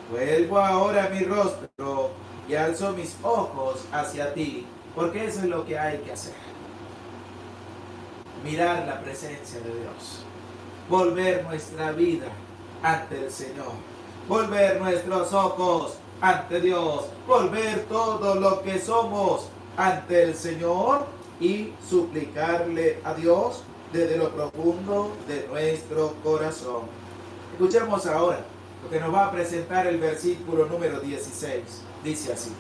vuelvo ahora mi rostro y alzo mis ojos hacia ti, porque eso es lo que hay que hacer. Mirar la presencia de Dios, volver nuestra vida ante el Señor, volver nuestros ojos ante Dios, volver todo lo que somos ante el Señor y suplicarle a Dios desde lo profundo de nuestro corazón. Escuchemos ahora lo que nos va a presentar el versículo número 16. Dice así: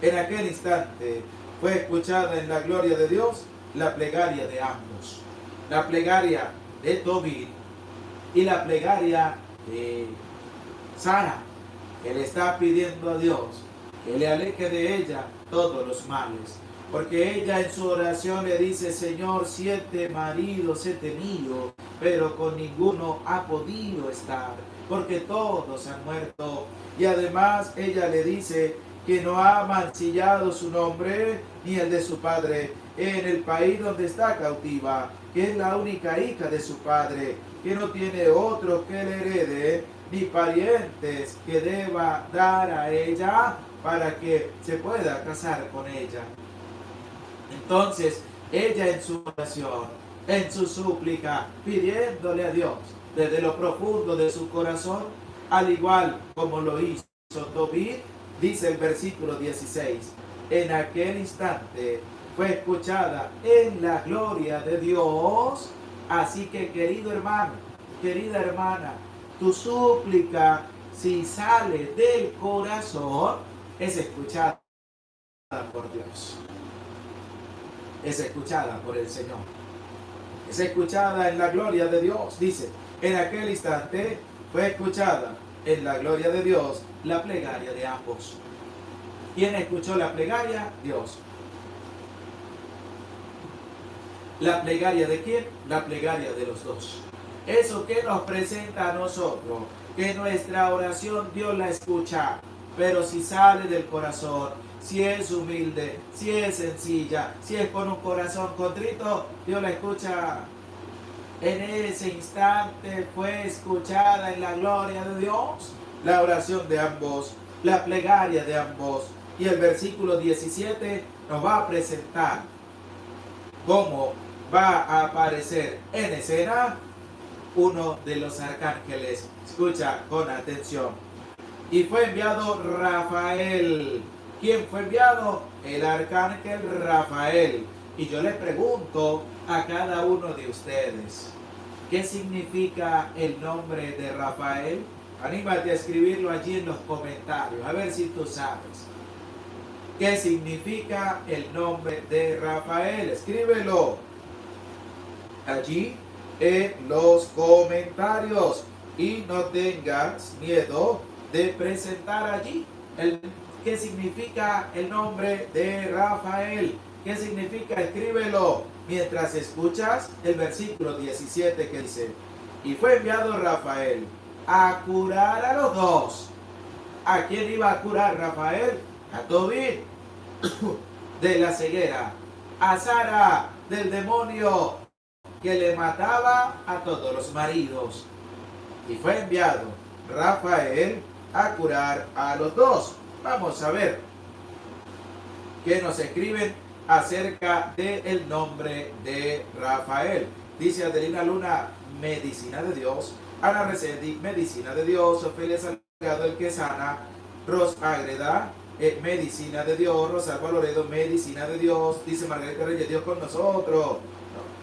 en aquel instante fue escuchada en la gloria de Dios la plegaria de ambos, la plegaria de Tobit y la plegaria de Sara, que le está pidiendo a Dios que le aleje de ella todos los males, porque ella en su oración le dice: Señor, 7 maridos he tenido, pero con ninguno ha podido estar, porque todos han muerto. Y además ella le dice que no ha mancillado su nombre ni el de su padre en el país donde está cautiva, que es la única hija de su padre, que no tiene otro que le herede, ni parientes que deba dar a ella para que se pueda casar con ella. Entonces ella en su oración, en su súplica, pidiéndole a Dios desde lo profundo de su corazón, al igual como lo hizo Tobit, dice el versículo 16: en aquel instante fue escuchada en la gloria de Dios. Así que, querido hermano, querida hermana, tu súplica, si sale del corazón, es escuchada por Dios, es escuchada por el Señor, es escuchada en la gloria de Dios. Dice: en aquel instante fue escuchada en la gloria de Dios la plegaria de ambos. ¿Quién escuchó la plegaria? Dios. ¿La plegaria de quién? La plegaria de los dos. Eso que nos presenta a nosotros, que nuestra oración Dios la escucha, pero si sale del corazón, si es humilde, si es sencilla, si es con un corazón contrito, Dios la escucha. En ese instante fue escuchada en la gloria de Dios la oración de ambos, la plegaria de ambos. Y el versículo 17 nos va a presentar cómo va a aparecer en escena uno de los arcángeles. Escucha con atención. Y fue enviado Rafael. ¿Quién fue enviado? El arcángel Rafael. Y yo les pregunto a cada uno de ustedes, ¿qué significa el nombre de Rafael? Anímate a escribirlo allí en los comentarios, a ver si tú sabes. ¿Qué significa el nombre de Rafael? Escríbelo allí en los comentarios y no tengas miedo de presentar allí qué significa el nombre de Rafael. ¿Qué significa? Escríbelo mientras escuchas el versículo 17 que dice: y fue enviado Rafael a curar a los dos. ¿A quién iba a curar Rafael? A Tobit de la ceguera, a Sara del demonio que le mataba a todos los maridos. Y fue enviado Rafael a curar a los dos. Vamos a ver qué nos escriben acerca del nombre de Rafael. Dice Adelina Luna: medicina de Dios. Ana Resendi: medicina de Dios. Ofelia Salgado: el que sana. Ros Ágreda: medicina de Dios. Rosalba Loredo: medicina de Dios. Dice Margarita Reyes: Dios con nosotros.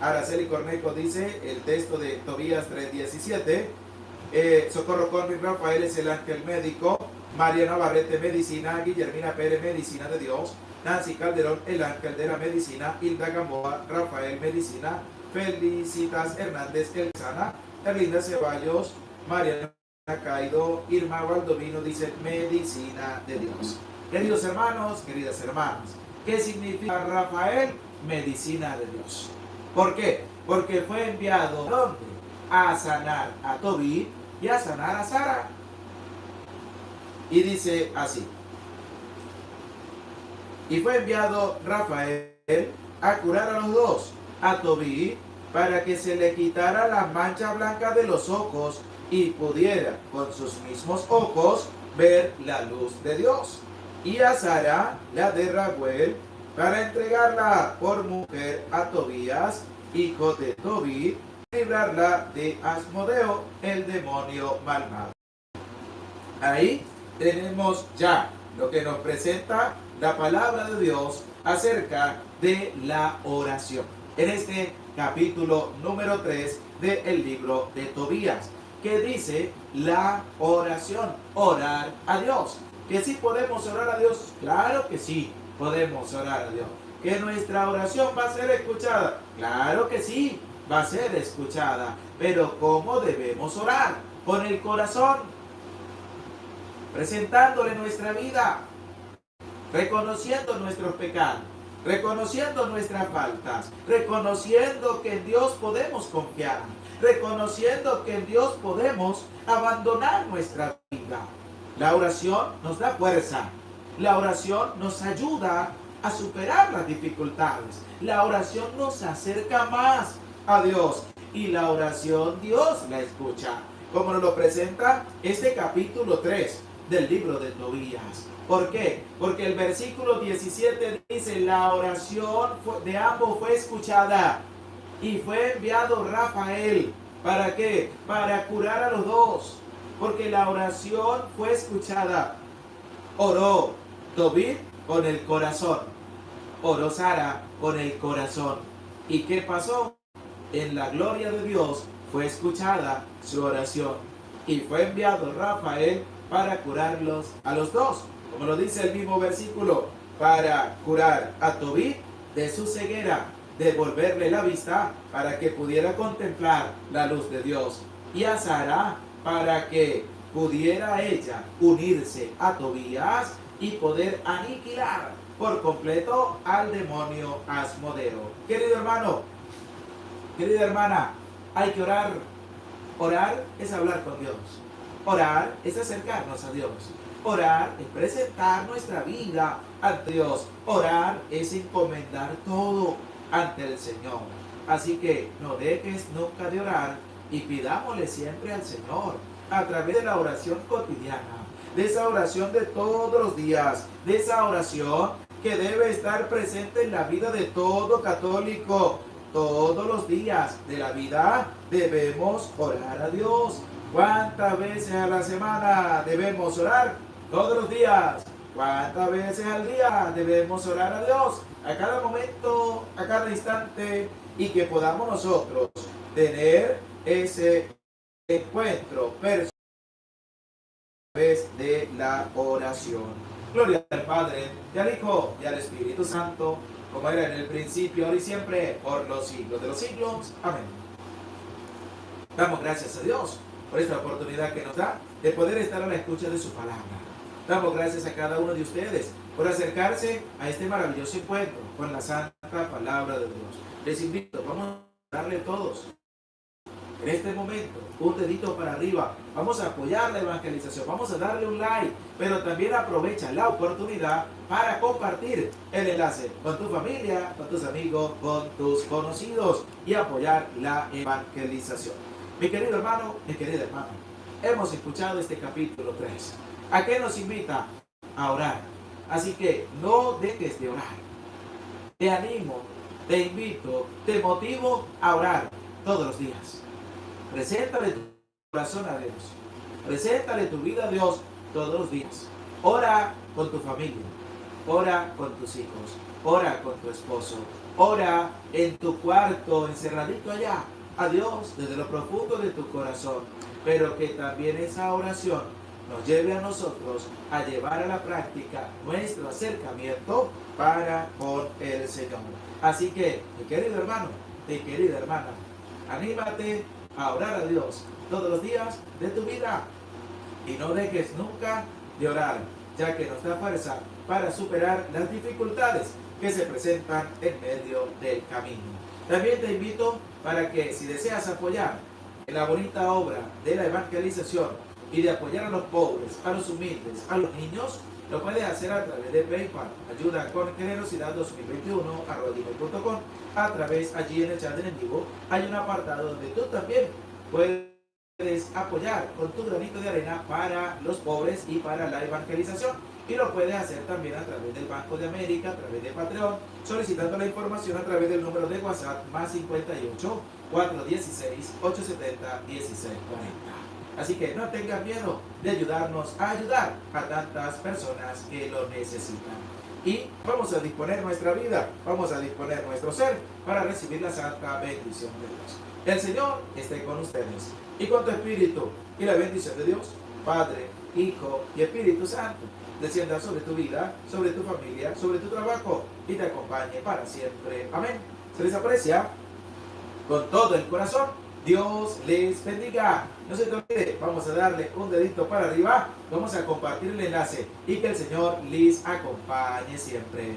Araceli Cornejo dice el texto de Tobías 3:17. Socorro Conri: Rafael es el ángel médico. Mariana Barrete: medicina. Guillermina Pérez: medicina de Dios. Nancy Calderón: el ángel de la medicina. Hilda Gamboa: Rafael, medicina. Felicitas Hernández: el sana. Erlinda Ceballos: Mariana Caido. Irma Valdovino dice: medicina de Dios. Queridos hermanos, queridas hermanas, ¿qué significa Rafael? Medicina de Dios. ¿Por qué? Porque fue enviado, ¿dónde? A sanar a Tobit y a sanar a Sara. Y dice así: y fue enviado Rafael a curar a los dos, a Tobí, para que se le quitara la mancha blanca de los ojos y pudiera con sus mismos ojos ver la luz de Dios. Y a Sara, la de Raguel, para entregarla por mujer a Tobías, hijo de Tobí, librarla de Asmodeo, el demonio malvado. Ahí tenemos ya lo que nos presenta la palabra de Dios acerca de la oración. En este capítulo número 3 del libro de Tobías, que dice la oración, orar a Dios. ¿Que sí podemos orar a Dios? Claro que sí, podemos orar a Dios. ¿Que nuestra oración va a ser escuchada? Claro que sí, va a ser escuchada. Pero ¿cómo debemos orar? Con el corazón, presentándole nuestra vida, reconociendo nuestros pecados, reconociendo nuestras faltas, reconociendo que en Dios podemos confiar, reconociendo que en Dios podemos abandonar nuestra vida. La oración nos da fuerza, la oración nos ayuda a superar las dificultades, la oración nos acerca más a Dios y la oración Dios la escucha, como nos lo presenta este capítulo 3 del libro de Tobías. ¿Por qué? Porque el versículo 17 dice: la oración de ambos fue escuchada y fue enviado Rafael. ¿Para qué? Para curar a los dos. Porque la oración fue escuchada. Oró Tobí con el corazón. Oró Sara con el corazón. ¿Y qué pasó? En la gloria de Dios fue escuchada su oración. Y fue enviado Rafael para curarlos a los dos. Como lo dice el mismo versículo, para curar a Tobí de su ceguera, devolverle la vista para que pudiera contemplar la luz de Dios. Y a Sara para que pudiera ella unirse a Tobías y poder aniquilar por completo al demonio Asmodeo. Querido hermano, querida hermana, hay que orar. Orar es hablar con Dios. Orar es acercarnos a Dios. Orar es presentar nuestra vida ante Dios. Orar es encomendar todo ante el Señor. Así que no dejes nunca de orar y pidámosle siempre al Señor a través de la oración cotidiana, de esa oración de todos los días, de esa oración que debe estar presente en la vida de todo católico. Todos los días de la vida debemos orar a Dios. ¿Cuántas veces a la semana debemos orar? Todos los días. ¿Cuántas veces al día debemos orar a Dios? A cada momento, a cada instante, y que podamos nosotros tener ese encuentro personal a través de la oración. Gloria al Padre, y al Hijo, y al Espíritu Santo, como era en el principio, ahora y siempre, por los siglos de los siglos. Amén. Damos gracias a Dios por esta oportunidad que nos da de poder estar a la escucha de su palabra. Damos gracias a cada uno de ustedes por acercarse a este maravilloso encuentro con la santa palabra de Dios. Les invito, vamos a darle todos en este momento un dedito para arriba. Vamos a apoyar la evangelización, vamos a darle un like, pero también aprovecha la oportunidad para compartir el enlace con tu familia, con tus amigos, con tus conocidos y apoyar la evangelización. Mi querido hermano, mi querida hermana, hemos escuchado este capítulo 3. ¿A qué nos invita? A orar. Así que no dejes de orar. Te animo, te invito, te motivo a orar todos los días. Preséntale tu corazón a Dios. Preséntale tu vida a Dios todos los días. Ora con tu familia. Ora con tus hijos. Ora con tu esposo. Ora en tu cuarto, encerradito allá, a Dios desde lo profundo de tu corazón. Pero que también esa oración nos lleve a nosotros a llevar a la práctica nuestro acercamiento para con el Señor. Así que, mi querido hermano, mi querida hermana, anímate a orar a Dios todos los días de tu vida y no dejes nunca de orar, ya que nos da fuerza para superar las dificultades que se presentan en medio del camino. También te invito para que, si deseas apoyar en la bonita obra de la evangelización, y de apoyar a los pobres, a los humildes, a los niños, lo puedes hacer a través de PayPal, ayuda con generosidad 2021@gmail.com. A través, allí en el chat en vivo, hay un apartado donde tú también puedes apoyar con tu granito de arena para los pobres y para la evangelización. Y lo puedes hacer también a través del Banco de América, a través de Patreon, solicitando la información a través del número de WhatsApp más 58 416 870 1640. Así que no tengas miedo de ayudarnos a ayudar a tantas personas que lo necesitan. Y vamos a disponer nuestra vida, vamos a disponer nuestro ser para recibir la santa bendición de Dios. El Señor esté con ustedes y con tu espíritu, y la bendición de Dios, Padre, Hijo y Espíritu Santo, descienda sobre tu vida, sobre tu familia, sobre tu trabajo y te acompañe para siempre. Amén. Se les aprecia con todo el corazón. Dios les bendiga. No se te olvide, vamos a darle un dedito para arriba, vamos a compartir el enlace y que el Señor les acompañe siempre.